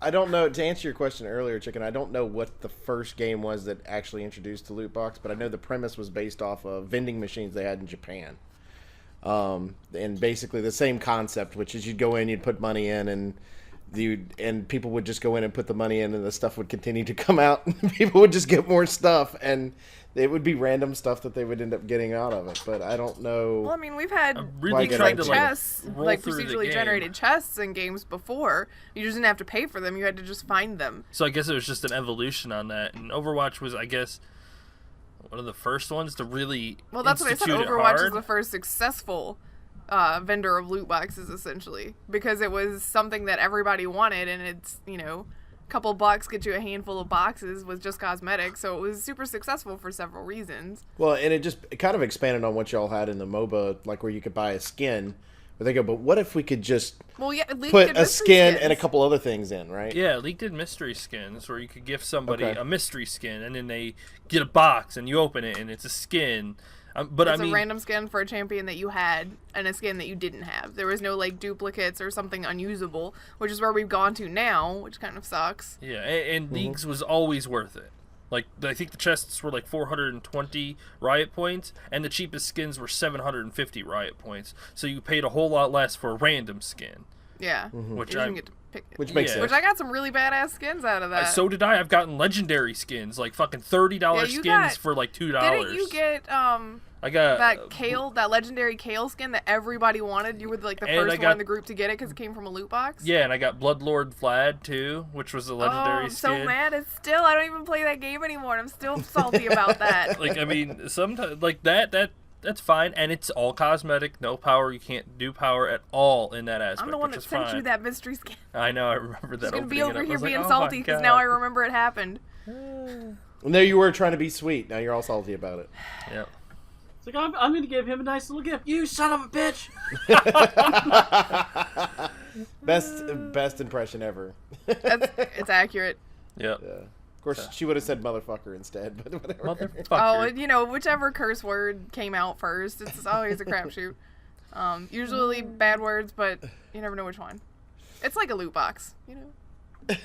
I don't know. To answer your question earlier, Chicken, I don't know what the first game was that actually introduced the loot box, but I know the premise was based off of vending machines they had in Japan. And basically the same concept, which is you'd go in, you'd put money in, and people would just go in and put the money in, and the stuff would continue to come out, and people would just get more stuff, and it would be random stuff that they would end up getting out of it. But I don't know. Well, I mean, we've had chests, like procedurally generated chests in games before. You just didn't have to pay for them; you had to just find them. So I guess it was just an evolution on that, and Overwatch was, I guess, one of the first ones to really. Well, that's what I said. Overwatch is the first successful vendor of loot boxes, essentially, because it was something that everybody wanted, and it's a couple bucks get you a handful of boxes with just cosmetics, so it was super successful for several reasons. Well, and it kind of expanded on what y'all had in the MOBA, like where you could buy a skin. But they go, but what if we could just put a skin and a couple other things in, right? Yeah, League did mystery skins where you could give somebody a mystery skin, and then they get a box, and you open it, and it's a skin. But it's a random skin for a champion that you had and a skin that you didn't have. There was no like duplicates or something unusable, which is where we've gone to now, which kind of sucks. Yeah, and Leagues was always worth it. Like, I think the chests were like 420 riot points, and the cheapest skins were 750 riot points. So you paid a whole lot less for a random skin. Yeah, which which makes sense. Which I got some really badass skins out of that. So did I. I've gotten legendary skins, like fucking $30 skins for like $2. Didn't you get I got that legendary Kale skin that everybody wanted? You were like the first one in the group to get it because it came from a loot box. Yeah, and I got Bloodlord Vlad too, which was a legendary skin. I'm so mad. I don't even play that game anymore, and I'm still salty about that. Like, I mean, sometimes like that that's fine, and it's all cosmetic, no power. You can't do power at all in that aspect. I'm the one that sent you that mystery skin. I know, I remember that. I'm gonna be over here being like, salty because now I remember it happened. And there you were trying to be sweet. Now you're all salty about it. Yep. It's like, I'm going to give him a nice little gift. You son of a bitch! Best impression ever. It's accurate. Yep. Yeah. Of course, she would have said motherfucker instead, but whatever. Motherfucker. Oh, whichever curse word came out first. It's always a crapshoot. Usually bad words, but you never know which one. It's like a loot box, you know.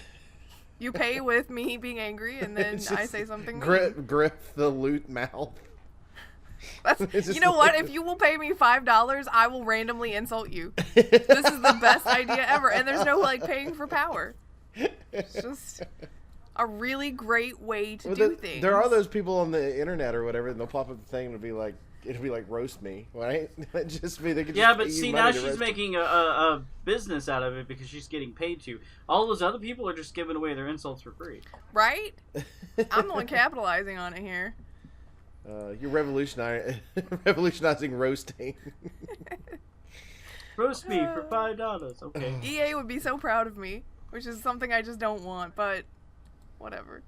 You pay with me being angry, and then I say something. Grif the loot mouth. You know what? If you will pay me $5, I will randomly insult you. This is the best idea ever, and there's no paying for power. It's just a really great way to do things. There are those people on the internet or whatever, and they'll pop up the thing and it'll be like roast me, right? Just me. They could just but see, now she's making a business out of it because she's getting paid to. All those other people are just giving away their insults for free. Right? I'm the one capitalizing on it here. You're revolutionizing roasting. Roast me for $5. Okay. EA would be so proud of me, which is something I just don't want, but whatever.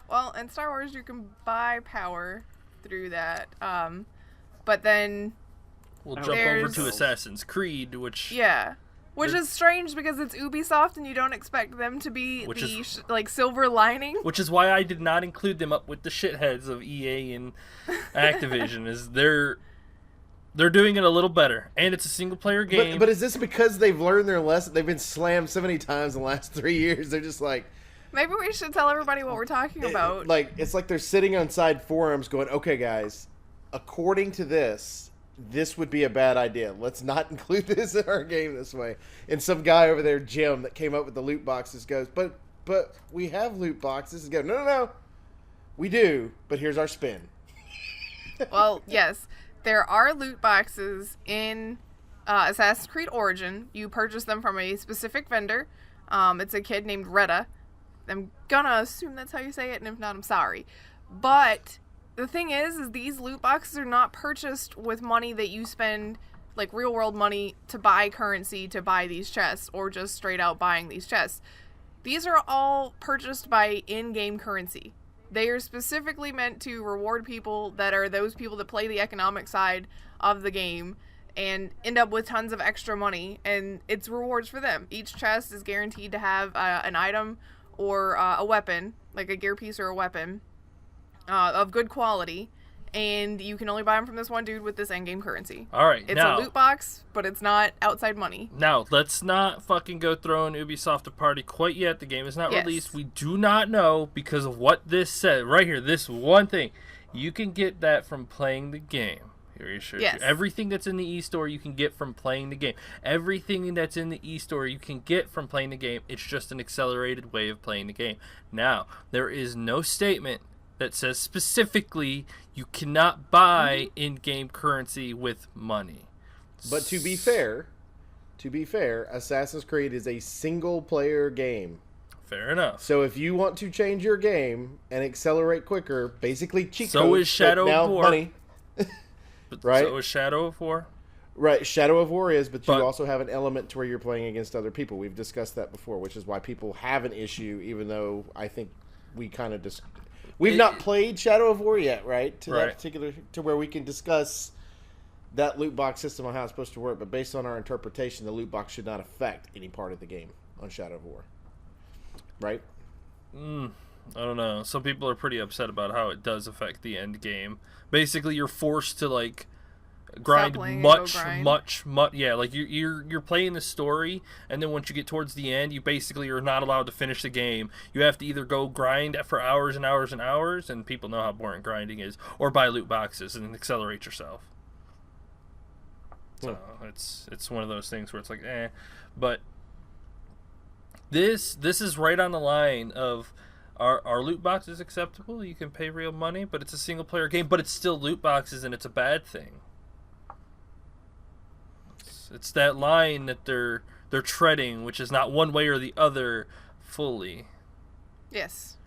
Well, in Star Wars, you can buy power through that, but then we'll jump over to Assassin's Creed, which is strange because it's Ubisoft and you don't expect them to be silver lining. Which is why I did not include them up with the shitheads of EA and Activision. Is they're doing it a little better, and it's a single player game. But is this because they've learned their lesson? They've been slammed so many times in the last 3 years. They're just like, maybe we should tell everybody what we're talking about. It's like they're sitting on side forums going, okay, guys, according to this would be a bad idea. Let's not include this in our game this way. And some guy over there, Jim, that came up with the loot boxes goes, but we have loot boxes. And go, no, we do, but here's our spin. Well, yes, there are loot boxes in Assassin's Creed Origin. You purchase them from a specific vendor. It's a kid named Retta. I'm gonna assume that's how you say it, and if not, I'm sorry. But the thing is these loot boxes are not purchased with money that you spend, like real world money, to buy currency to buy these chests, or just straight out buying these chests. These are all purchased by in-game currency. They are specifically meant to reward people that are those people that play the economic side of the game and end up with tons of extra money, and it's rewards for them. Each chest is guaranteed to have an item or a weapon, like a gear piece or a weapon, of good quality, and you can only buy them from this one dude with this endgame currency. Alright, it's a loot box, but it's not outside money. Now, let's not fucking go throwing Ubisoft a party quite yet. The game is not released. We do not know, because of what this said. Right here, this one thing. You can get that from playing the game. Yes. Everything that's in the e-store you can get from playing the game. Everything that's in the e-store you can get from playing the game. It's just an accelerated way of playing the game. Now, there is no statement that says specifically you cannot buy in-game currency with money. But to be fair, Assassin's Creed is a single-player game. Fair enough. So if you want to change your game and accelerate quicker, basically cheat so codes, is Shadow of War. Money. Right? So is Shadow of War. Right, Shadow of War is, but you also have an element to where you're playing against other people. We've discussed that before, which is why people have an issue, even though I think we kind of just... We've not played Shadow of War yet, right? That particular... To where we can discuss that loot box system on how it's supposed to work, but based on our interpretation, the loot box should not affect any part of the game on Shadow of War. Right? I don't know. Some people are pretty upset about how it does affect the end game. Basically, you're forced to grind much. Yeah, like you're playing the story, and then once you get towards the end, you basically are not allowed to finish the game. You have to either go grind for hours and hours and hours, and people know how boring grinding is, or buy loot boxes and accelerate yourself. So it's one of those things where it's like, but this is right on the line of. Are loot boxes acceptable? You can pay real money, but it's a single-player game. But it's still loot boxes, and it's a bad thing. It's that line that they're treading, which is not one way or the other fully. Yes.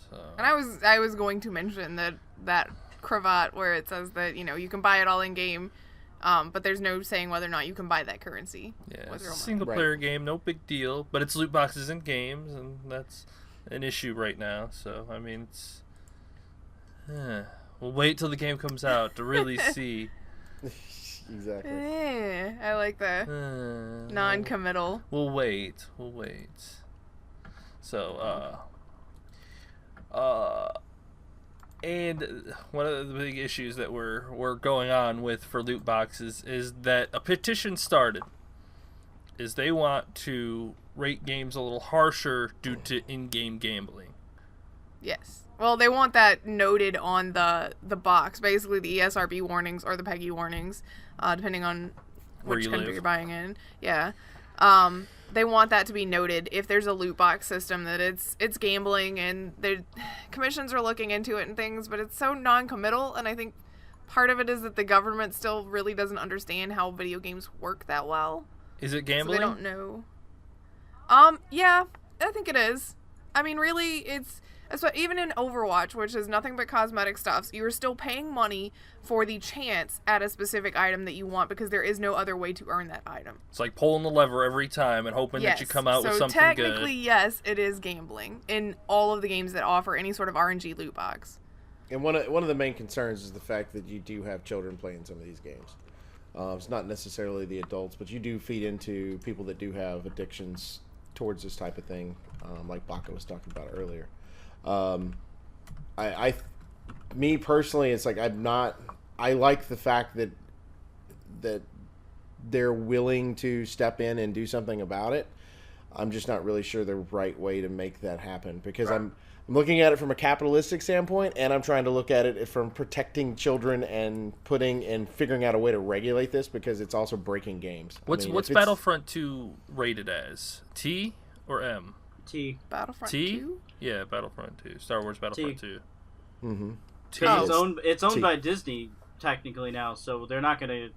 So. And I was going to mention that cravat where it says that, you can buy it all in game, but there's no saying whether or not you can buy that currency. Yeah, with it's a real money. single-player game, no big deal. But it's loot boxes in games, and that's an issue right now. So, I mean, it's... we'll wait till the game comes out to really see. Exactly. I like the non-committal. We'll wait. So, and one of the big issues that we're going on with for loot boxes is that a petition started. Is they want to rate games a little harsher due to in-game gambling. Yes. Well, they want that noted on the box. Basically, the ESRB warnings or the PEGI warnings, depending on which country you're buying in. Yeah. They want that to be noted if there's a loot box system that it's gambling, and the commissions are looking into it and things, but it's so non-committal, and I think part of it is that the government still really doesn't understand how video games work that well. Is it gambling? So they don't know. Yeah, I think it is. I mean, really, even in Overwatch, which is nothing but cosmetic stuff, you are still paying money for the chance at a specific item that you want because there is no other way to earn that item. It's like pulling the lever every time and hoping that you come out with something good. So technically, yes, it is gambling in all of the games that offer any sort of RNG loot box. And one of the main concerns is the fact that you do have children playing some of these games. It's not necessarily the adults, but you do feed into people that do have addictions towards this type of thing, like Baka was talking about earlier. Me personally, it's like I like the fact that they're willing to step in and do something about it. I'm just not really sure the right way to make that happen, because I'm looking at it from a capitalistic standpoint, and I'm trying to look at it from protecting children and figuring out a way to regulate this, because it's also breaking games. What's Battlefront 2 rated as? T or M? T. Battlefront T? 2? Yeah, Battlefront 2. Star Wars Battlefront 2. Mm-hmm. T. It's owned by Disney technically now, so they're not gonna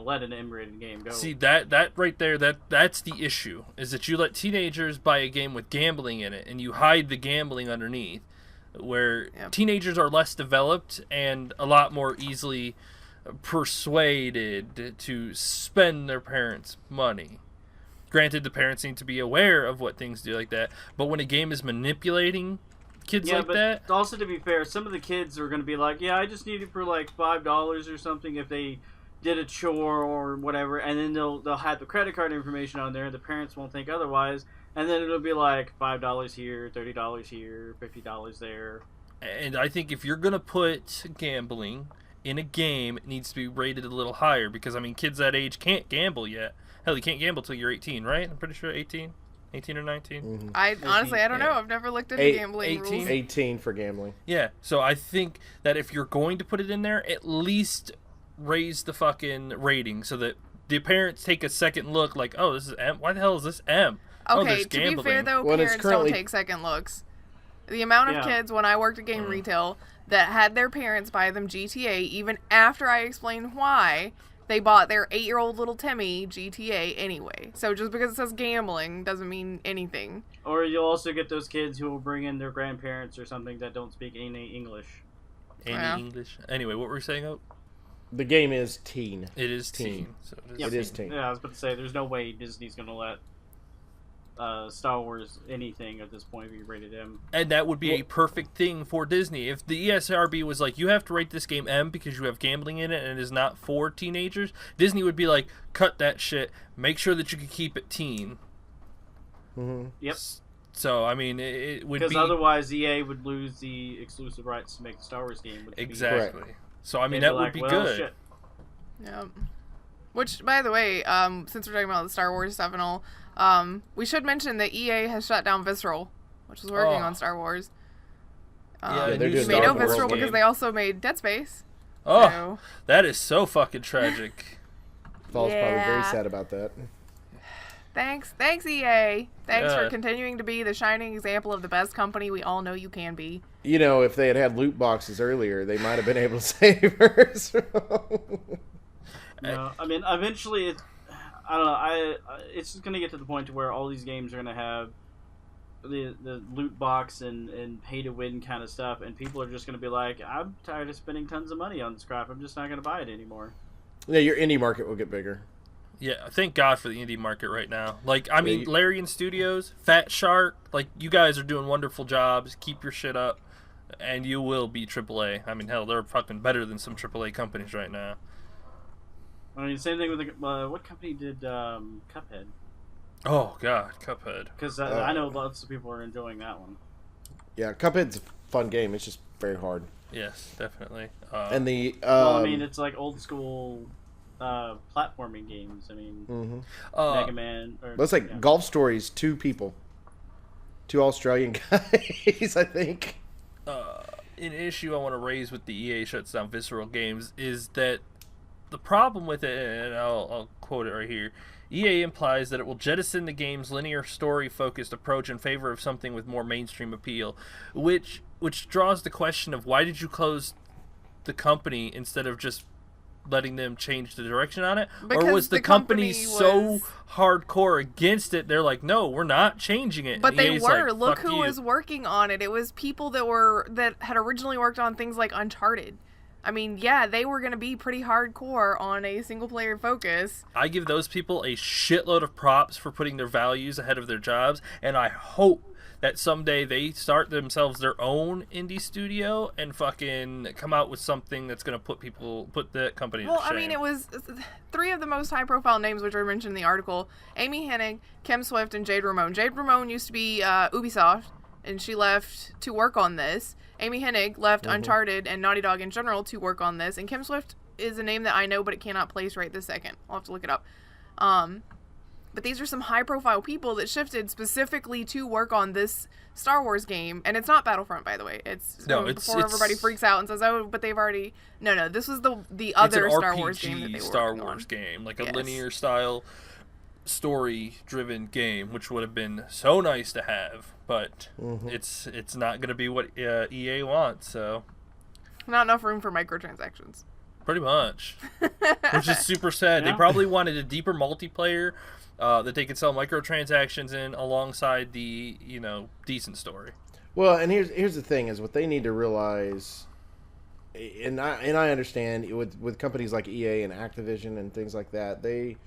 let an M-rated game go. See, that right there, that's the issue, is that you let teenagers buy a game with gambling in it and you hide the gambling underneath, where teenagers are less developed and a lot more easily persuaded to spend their parents' money. Granted, the parents need to be aware of what things do like that, but when a game is manipulating kids like that... Also, to be fair, some of the kids are going to be like, yeah, I just need it for like $5 or something if they did a chore or whatever, and then they'll have the credit card information on there, and the parents won't think otherwise, and then it'll be like $5 here, $30 here, $50 there. And I think if you're going to put gambling in a game, it needs to be rated a little higher, because, I mean, kids that age can't gamble yet. Hell, you can't gamble till you're 18, right? I'm pretty sure 18 or 19. Mm-hmm. I don't know. I've never looked into gambling 18? rules. 18 for gambling. Yeah, so I think that if you're going to put it in there, at least raise the fucking rating so that the parents take a second look, like, oh, this is M. Why the hell is this M? Okay, to be fair though, parents don't take second looks. The amount of kids when I worked at game retail that had their parents buy them GTA, even after I explained why, they bought their 8-year-old little Timmy GTA anyway. So just because it says gambling doesn't mean anything. Or you'll also get those kids who will bring in their grandparents or something that don't speak any English. English? Anyway, what were we saying? Oh? The game is teen. It is teen. So it is teen. Yeah, I was about to say, there's no way Disney's going to let Star Wars anything at this point be rated M. And that would be a perfect thing for Disney. If the ESRB was like, you have to rate this game M because you have gambling in it and it is not for teenagers, Disney would be like, cut that shit. Make sure that you can keep it teen. Mm-hmm. Yep. So, I mean, it would be... Because otherwise EA would lose the exclusive rights to make the Star Wars game. Exactly. So, I mean, that would be good. Shit. Yep. Which, by the way, since we're talking about the Star Wars stuff and all, we should mention that EA has shut down Visceral, which was working on Star Wars. Yeah, they're you may know Visceral because they also made Dead Space. Oh, so. That is so fucking tragic. Paul's probably very sad about that. Thanks EA. Thanks for continuing to be the shining example of the best company we all know you can be. You know, if they had loot boxes earlier, they might have been able to save her. No, I mean, eventually, I don't know. It's just going to get to the point to where all these games are going to have the loot box and pay to win kind of stuff, and people are just going to be like, I'm tired of spending tons of money on this crap. I'm just not going to buy it anymore. Yeah, your indie market will get bigger. Yeah, thank God for the indie market right now. Like, I mean, Larian Studios, Fat Shark, like, you guys are doing wonderful jobs. Keep your shit up, and you will be AAA. I mean, hell, they're fucking better than some AAA companies right now. I mean, same thing with what company did Cuphead? Oh, God, Cuphead. Because I know lots of people are enjoying that one. Yeah, Cuphead's a fun game. It's just very hard. Yes, definitely. And the well, I mean, it's like old school platforming games. I mean, Mega Man. It's like Golf Stories, 2 people. 2 Australian guys, I think. An issue I want to raise with the EA shuts down Visceral games is that the problem with it, and I'll quote it right here, EA implies that it will jettison the game's linear story-focused approach in favor of something with more mainstream appeal, which draws the question of why did you close the company instead of just letting them change the direction on it? Because or was the company so hardcore against it, they're like, no, we're not changing it. But they EA's were. like, Look fuck who you. was working on it. It was people that had originally worked on things like Uncharted. I mean, yeah, they were going to be pretty hardcore on a single-player focus. I give those people a shitload of props for putting their values ahead of their jobs, and I hope that someday they start themselves their own indie studio and fucking come out with something that's going to put the company to shame. Well, I mean, it was 3 of the most high-profile names, which are mentioned in the article: Amy Hennig, Kim Swift, and Jade Ramone. Jade Ramone used to be Ubisoft, and she left to work on this. Amy Hennig left Uncharted and Naughty Dog in general to work on this, and Kim Swift is a name that I know, but it cannot place right this second. I'll have to look it up. But these are some high-profile people that shifted specifically to work on this Star Wars game, and it's not Battlefront, by the way. Before everybody freaks out and says, "Oh, but they've already." No, this was the other Star Wars game that they were Star working Wars on. game, like a linear style, story-driven game, which would have been so nice to have, but it's not going to be what EA wants. So Not enough room for microtransactions. Pretty much, which is super sad. They probably wanted a deeper multiplayer that they could sell microtransactions in alongside the decent story. Well, and here's the thing: is what they need to realize, and I understand with companies like EA and Activision and things like that, they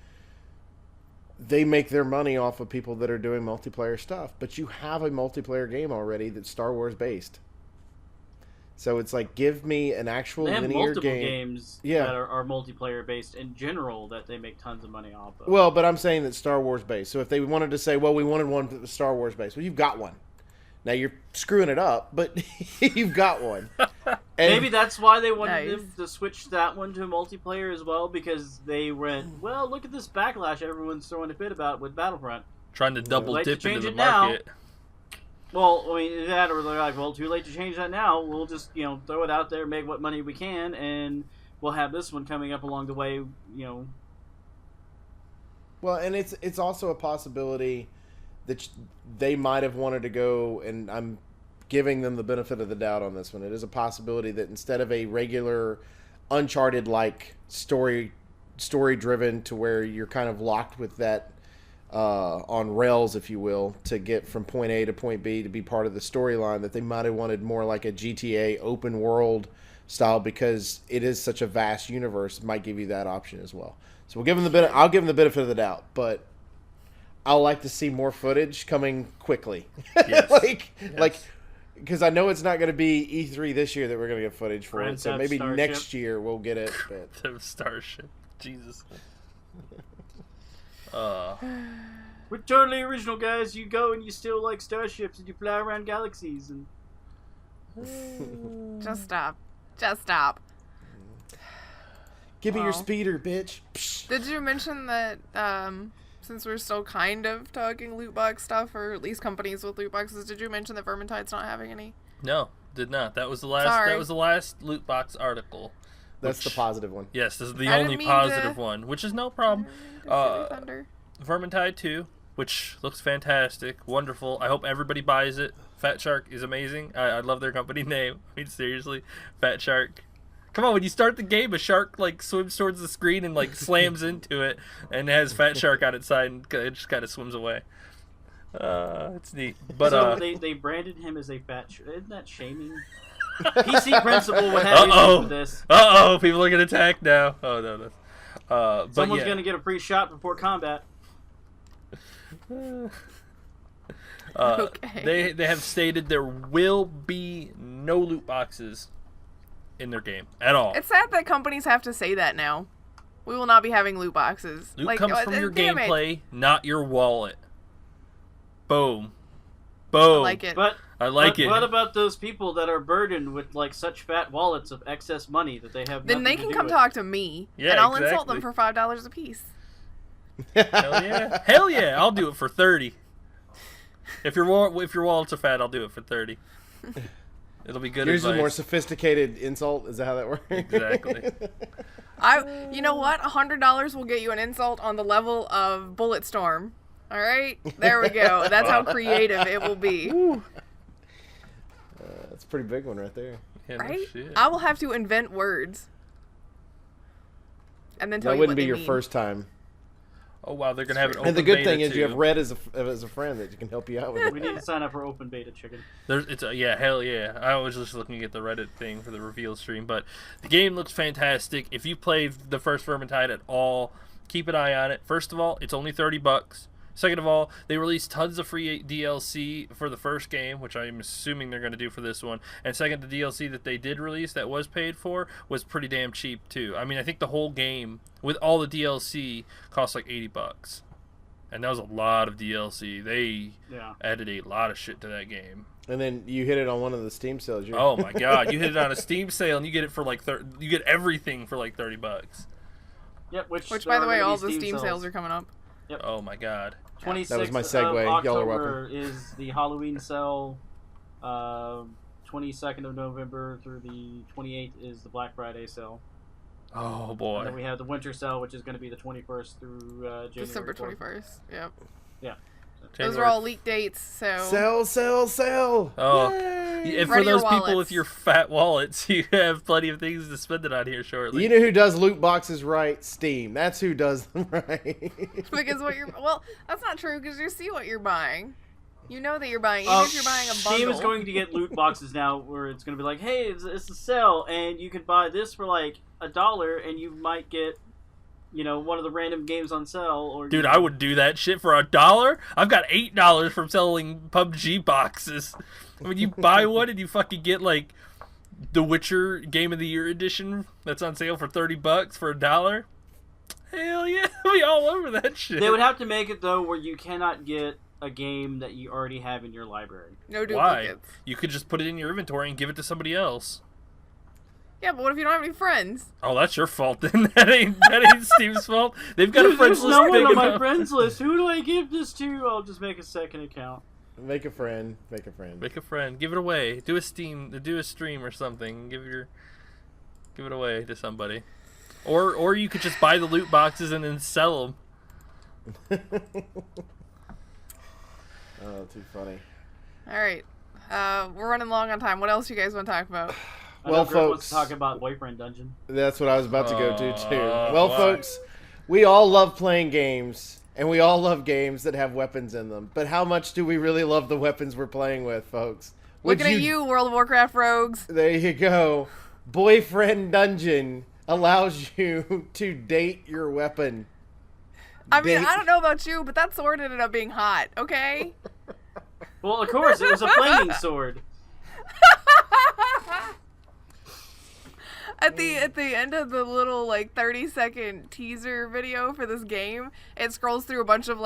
make their money off of people that are doing multiplayer stuff. But you have a multiplayer game already that's Star Wars based. So it's like, give me an actual linear game. They have multiple games that are multiplayer based in general that they make tons of money off of. Well, but I'm saying that Star Wars based. So if they wanted to say, well, we wanted one that was Star Wars based, well, you've got one. Now you're screwing it up, but you've got one. And maybe that's why they wanted them to switch that one to multiplayer as well, because they went, well, look at this backlash everyone's throwing a fit about with Battlefront. Trying to double dip into the market. Well, I mean, that, or they're like, well, too late to change that now. We'll just, throw it out there, make what money we can, and we'll have this one coming up along the way, Well, and it's also a possibility that they might have wanted to go, and I'm giving them the benefit of the doubt on this one. It is a possibility that instead of a regular Uncharted-like story-driven to where you're kind of locked with that on rails, if you will, to get from point A to point B to be part of the storyline, that they might have wanted more like a GTA open world style, because it is such a vast universe. It might give you that option as well. So I'll give them the benefit of the doubt, but I'll like to see more footage coming quickly. Yes. Because I know it's not going to be E3 this year that we're going to get footage for it. So maybe Starship. next year we'll get it. But... Starship. Jesus. We're totally original, guys. You go and you steal like starships and you fly around galaxies and. Just stop. Give me your speeder, bitch. Did you mention that since we're still kind of talking loot box stuff, or at least companies with loot boxes, did you mention that Vermintide's not having any? No, did not. That was the last. Sorry. That was the last loot box article. That's the positive one. Yes, this is the only positive one, which is no problem. Vermintide 2, which looks fantastic, wonderful. I hope everybody buys it. Fat Shark is amazing. I love their company name. I mean, seriously, Fat Shark. Come on, when you start the game, a shark swims towards the screen and slams into it, and has Fat Shark on its side, and it just kind of swims away. It's neat. But so they branded him as a fat. Isn't that shaming? PC principal would have issues with this. People are gonna attack now. Oh no. Someone's gonna get a free shot before combat. Okay. They have stated there will be no loot boxes in their game at all. It's sad that companies have to say that now. We will not be having loot boxes. Loot comes from your gameplay, not your wallet. Boom. I like it. I like it. What about those people that are burdened with like such fat wallets of excess money that they have? Then they can come talk to me, and I'll insult them for $5 a piece. Hell yeah! I'll do it for 30. If your wallets are fat, I'll do it for 30. It'll be good. Here's advice. a more sophisticated insult. Is that how that works? Exactly. You know what? $100 will get you an insult on the level of Bulletstorm. All right, there we go. That's how creative it will be. That's a pretty big one right there. Yeah, right? No shit. I will have to invent words, and then tell that you wouldn't what be they your mean. first time. Oh wow, they're gonna have an open And the good beta thing is you too. have Red as a friend that can help you out with it. We need to sign up for open beta, chicken. Hell yeah. I was just looking at the Reddit thing for the reveal stream, but the game looks fantastic. If you played the first Vermintide at all, keep an eye on it. First of all, it's only $30. Second of all, they released tons of free DLC for the first game, which I'm assuming they're going to do for this one. And second, the DLC that they did release that was paid for was pretty damn cheap too. I mean, I think the whole game with all the DLC cost like $80. And that was a lot of DLC. They added a lot of shit to that game. And then you hit it on one of the Steam sales. Oh my god, you hit it on a Steam sale and you get it for like you get everything for like $30. Yep, which by the way, all the Steam sales are coming up. Yep. Oh my god. 26th that was my segue. of Y'all are October welcome. is the Halloween sale. 22nd of November through the 28th is the Black Friday sale. Oh boy. And then we have the winter sale, which is going to be the 21st through January December 4th. 21st. Yep. Yeah. Those are all leak dates, so... Sell! Oh, Yay! and for those people with your fat wallets, you have plenty of things to spend it on here shortly. You know who does loot boxes right? Steam. That's who does them right. Because well, that's not true, because you see what you're buying. You know that you're buying, even if you're buying a bundle. Steam is going to get loot boxes now, where it's going to be like, hey, it's a sale, and you can buy this for like $1, and you might get, one of the random games on sale. Or dude, I would do that shit for $1. I've got $8 from selling PUBG boxes. When you buy one and you fucking get like the Witcher Game of the Year edition that's on sale for $30 for $1. Hell yeah, I'll be all over that shit. They would have to make it though where you cannot get a game that you already have in your library. No duplicates. Why? You could just put it in your inventory and give it to somebody else. Yeah, but what if you don't have any friends? Oh, that's your fault then. That ain't Steve's fault. They've got a friends There's list no big one on my enough. friends list. Who do I give this to? I'll just make a second account. Make a friend. Make a friend. Make a friend. Give it away. Do a stream or something. Give it away to somebody. Or you could just buy the loot boxes and then sell them. Oh, too funny. All right. We're running long on time. What else you guys want to talk about? Well, Grif folks, wants to talk about Boyfriend Dungeon. That's what I was about to go to too. Well, why? folks, we all love playing games, and we all love games that have weapons in them. But how much do we really love the weapons we're playing with, folks? Looking at you, World of Warcraft rogues. There you go. Boyfriend Dungeon allows you to date your weapon. I mean, I don't know about you, but that sword ended up being hot, okay? Well, of course, it was a flaming sword. At the end of the little 30-second teaser video for this game, it scrolls through a bunch of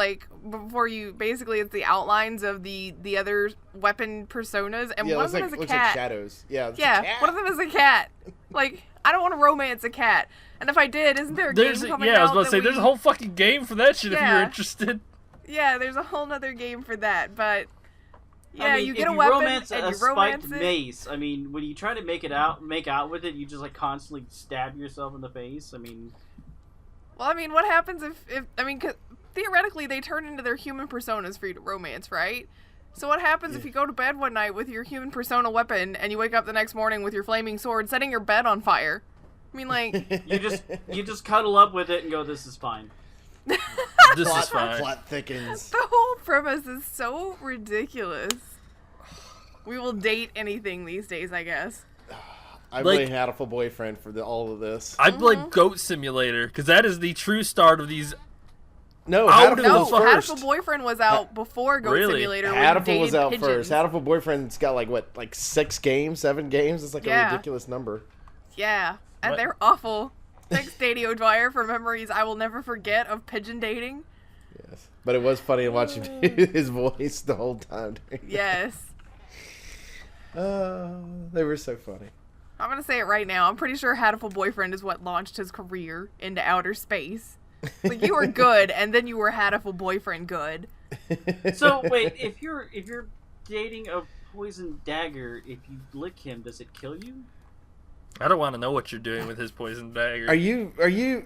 before you basically it's the outlines of the other weapon personas, and one of them is a looks cat. like shadows. Yeah, it's a Yeah, cat. one of them is a cat. I don't want to romance a cat, and if I did, isn't there a game coming out? I was about to say there's a whole fucking game for that shit if Yeah. you're interested. Yeah, there's a whole nother game for that, but yeah, I mean, you get if a weapon romance and a you romance spiked it. mace. I mean, when you try to make out with it, you just constantly stab yourself in the face. I mean, Well, I mean, what happens if 'cause theoretically they turn into their human personas for you to romance, right? So what happens if you go to bed one night with your human persona weapon and you wake up the next morning with your flaming sword setting your bed on fire? I mean, you just cuddle up with it and go, "This is fine." This is fine. Plot thickens. the whole premise is so ridiculous. We will date anything these days, I guess. I blame Hatful Boyfriend for all of this. I blame Goat Simulator, because that is the true start of these. No, Hatful Boyfriend was out before Goat Simulator. Hatful was out first. Hatful Boyfriend's got like 6 games, 7 games. It's like a ridiculous number. Yeah, and they're awful. Thanks, Danny O'Dwyer, for memories I will never forget of pigeon dating. Yes, but it was funny to watch him do his voice the whole time. Yes. They were so funny. I'm gonna say it right now. I'm pretty sure Hatful Boyfriend is what launched his career into outer space. Like, you were good, and then you were Hatful Boyfriend good. So wait, if you're dating a poison dagger, if you lick him, does it kill you? I don't want to know what you're doing with his poison dagger. Are you?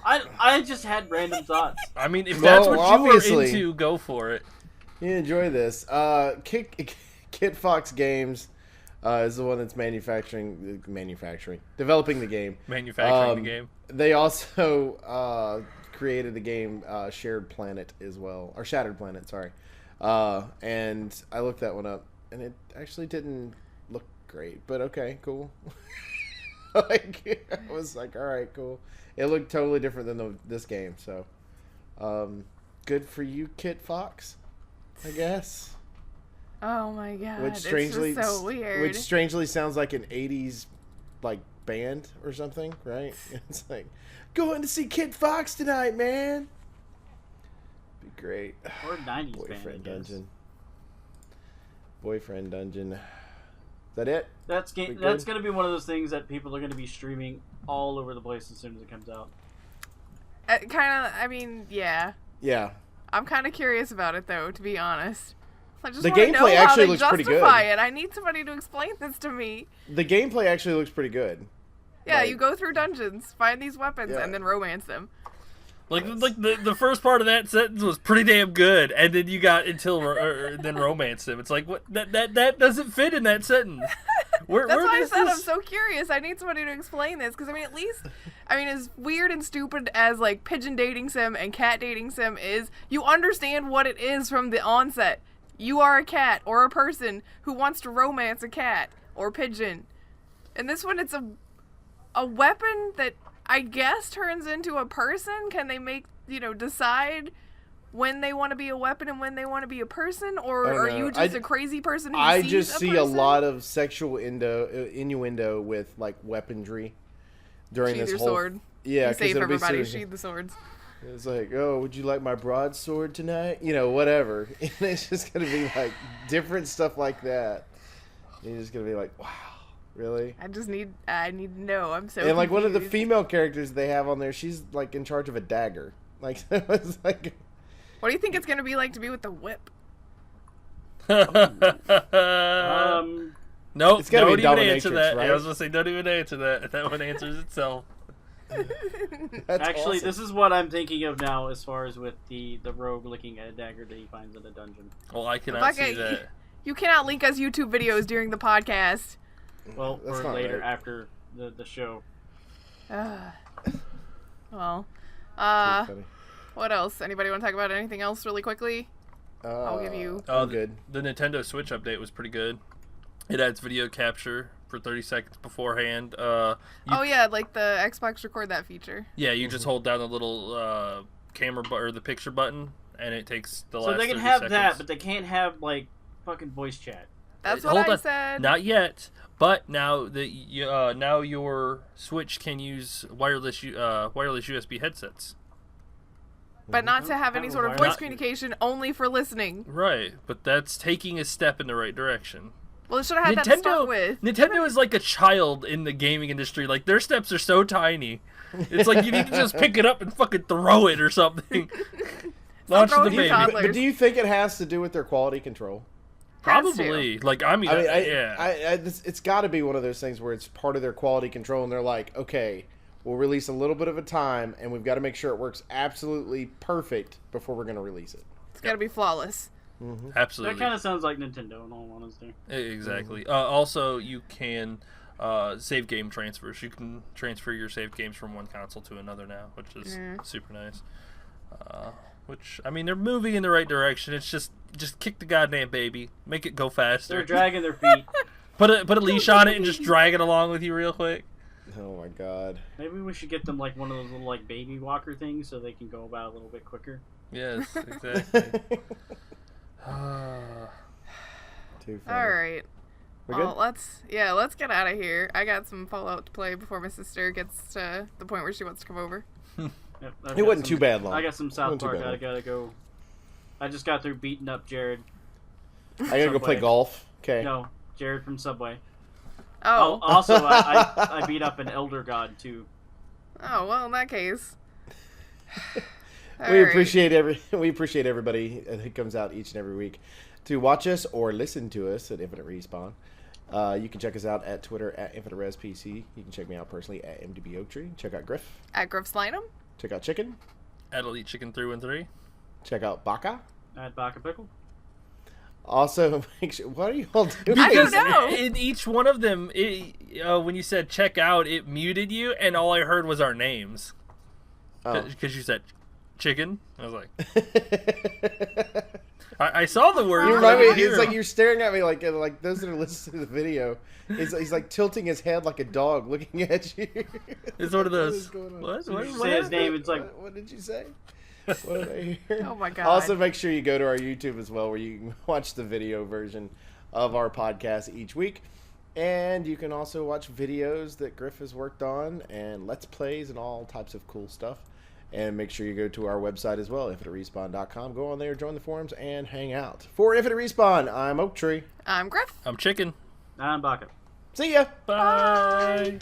I just had random thoughts. I mean, if that's what you were into, go for it. You enjoy this. Kit Fox Games is the one that's developing the game. Manufacturing the game. They also created the game Shared Planet as well, or Shattered Planet, sorry. And I looked that one up, and it actually didn't look great, but okay, cool. I was like, all right, cool. It looked totally different than this game, so good for you, Kit Fox, I guess. Oh my god, it's just so weird. Which strangely sounds like an 80s like band or something, right? It's like, going to see Kit Fox tonight, man. Be great. Or 90s Boyfriend band, Dungeon. Boyfriend Dungeon. Is that it? That's going to be one of those things that people are going to be streaming all over the place as soon as it comes out. Yeah. Yeah. I'm kind of curious about it, though, to be honest. I just the gameplay gameplay actually looks pretty good. I need somebody to explain this to me. The gameplay actually looks pretty good. Yeah, you go through dungeons, find these weapons, and then romance them. Like the first part of that sentence was pretty damn good, and then you got then romance them. It's like, what? That doesn't fit in that sentence. That's why I said I'm so curious. I need somebody to explain this, because at least, as weird and stupid as like pigeon dating sim and cat dating sim is, you understand what it is from the onset. You are a cat or a person who wants to romance a cat or pigeon. In this one, it's a weapon that I guess turns into a person. Can they decide when they want to be a weapon and when they want to be a person? Or are you just a crazy person who I sees just a see person? a lot of sexual innuendo with like weaponry during Sheathe this your whole... sword. Yeah, save everybody. Sheathe the swords. It's like, oh, would you like my broadsword tonight? Whatever. And it's just going to be like different stuff like that. You're just going to be like, wow, really? I need to know. I'm so And like confused. one of the female characters they have on there, she's like in charge of a dagger. Like, it's like... What do you think it's going to be like to be with the whip? Nope. It's gotta don't be even dominatrix, answer that. right? Yeah, I was going to say, don't even answer that. That one answers itself. Actually, awesome. This is what I'm thinking of now as far as with the rogue licking a dagger that he finds in a dungeon. Well, I cannot see that. You cannot link us YouTube videos during the podcast. Well, That's or not later right. after the show. Well, Funny. what else? Anybody want to talk about anything else really quickly? I'll give you... I'm good. The Nintendo Switch update was pretty good. It adds video capture for 30 seconds beforehand. Like the Xbox Record That feature. Yeah, you just hold down the little camera or the picture button, and it takes the last 30 So they can 30 have seconds. that, but they can't have like fucking voice chat. That's what I on. said. Not yet, but now now your Switch can use wireless USB headsets. But not to have any sort of voice Not- communication, only for listening. Right, but that's taking a step in the right direction. Well, it should have had that to start with. Nintendo is like a child in the gaming industry. Like, their steps are so tiny. It's like you need to just pick it up and fucking throw it or something. Launch the throwing baby. toddlers. But do you think it has to do with their quality control? Probably. Like, It's got to be one of those things where it's part of their quality control, and they're like, okay, we'll release a little bit of a time, and we've got to make sure it works absolutely perfect before we're going to release it. It's got to be flawless. Mm-hmm. Absolutely. That kind of sounds like Nintendo, in all honesty. Exactly. Also, you can save game transfers. You can transfer your save games from one console to another now, which is super nice. Which, I mean, they're moving in the right direction. It's just kick the goddamn baby. Make it go faster. They're dragging their feet. Put a leash on it and just drag it along with you real quick. Oh my god. Maybe we should get them like one of those little like baby walker things so they can go about a little bit quicker. Yes, exactly. Too funny. All right. We Well, good? let's get out of here. I got some Fallout to play before my sister gets to the point where she wants to come over. Yep, It wasn't too bad long. I got some South Wasn't too Park. bad I long. gotta go. I just got through beating up Jared. I gotta go play Subway. golf. Okay. No, Jared from Subway. Oh. Also, I beat up an Elder God too. Oh, well, in that case. We appreciate everybody that comes out each and every week to watch us or listen to us at Infinite Respawn. You can check us out at Twitter at InfiniteResPC. You can check me out personally at MDB Oaktree. Check out Grif. At Grif Slinum. Check out Chicken. At Elite Chicken 3 and 3. Check out Baka. I had Baka Pickle. Also, make sure. What are you all doing? I don't Because know. in each one of them, when you said check out, it muted you, and all I heard was our names. Oh. Because you said chicken. I was like, I saw the word. You but I remind me. didn't hear It's like him. you're staring at me like those that are listening to the video. He's like tilting his head like a dog looking at you. It's one of What is those. going on? What? So What? you What say his happened? name. It's like What did you say? What did I hear? Oh my god. Also, make sure you go to our YouTube as well, where you can watch the video version of our podcast each week. And you can also watch videos that Grif has worked on and Let's Plays and all types of cool stuff. And make sure you go to our website as well, InfiniteRespawn.com. Go on there, join the forums, and hang out. For Infinite Respawn, I'm Oaktree. I'm Grif. I'm chicken. I'm Baka. See ya! Bye.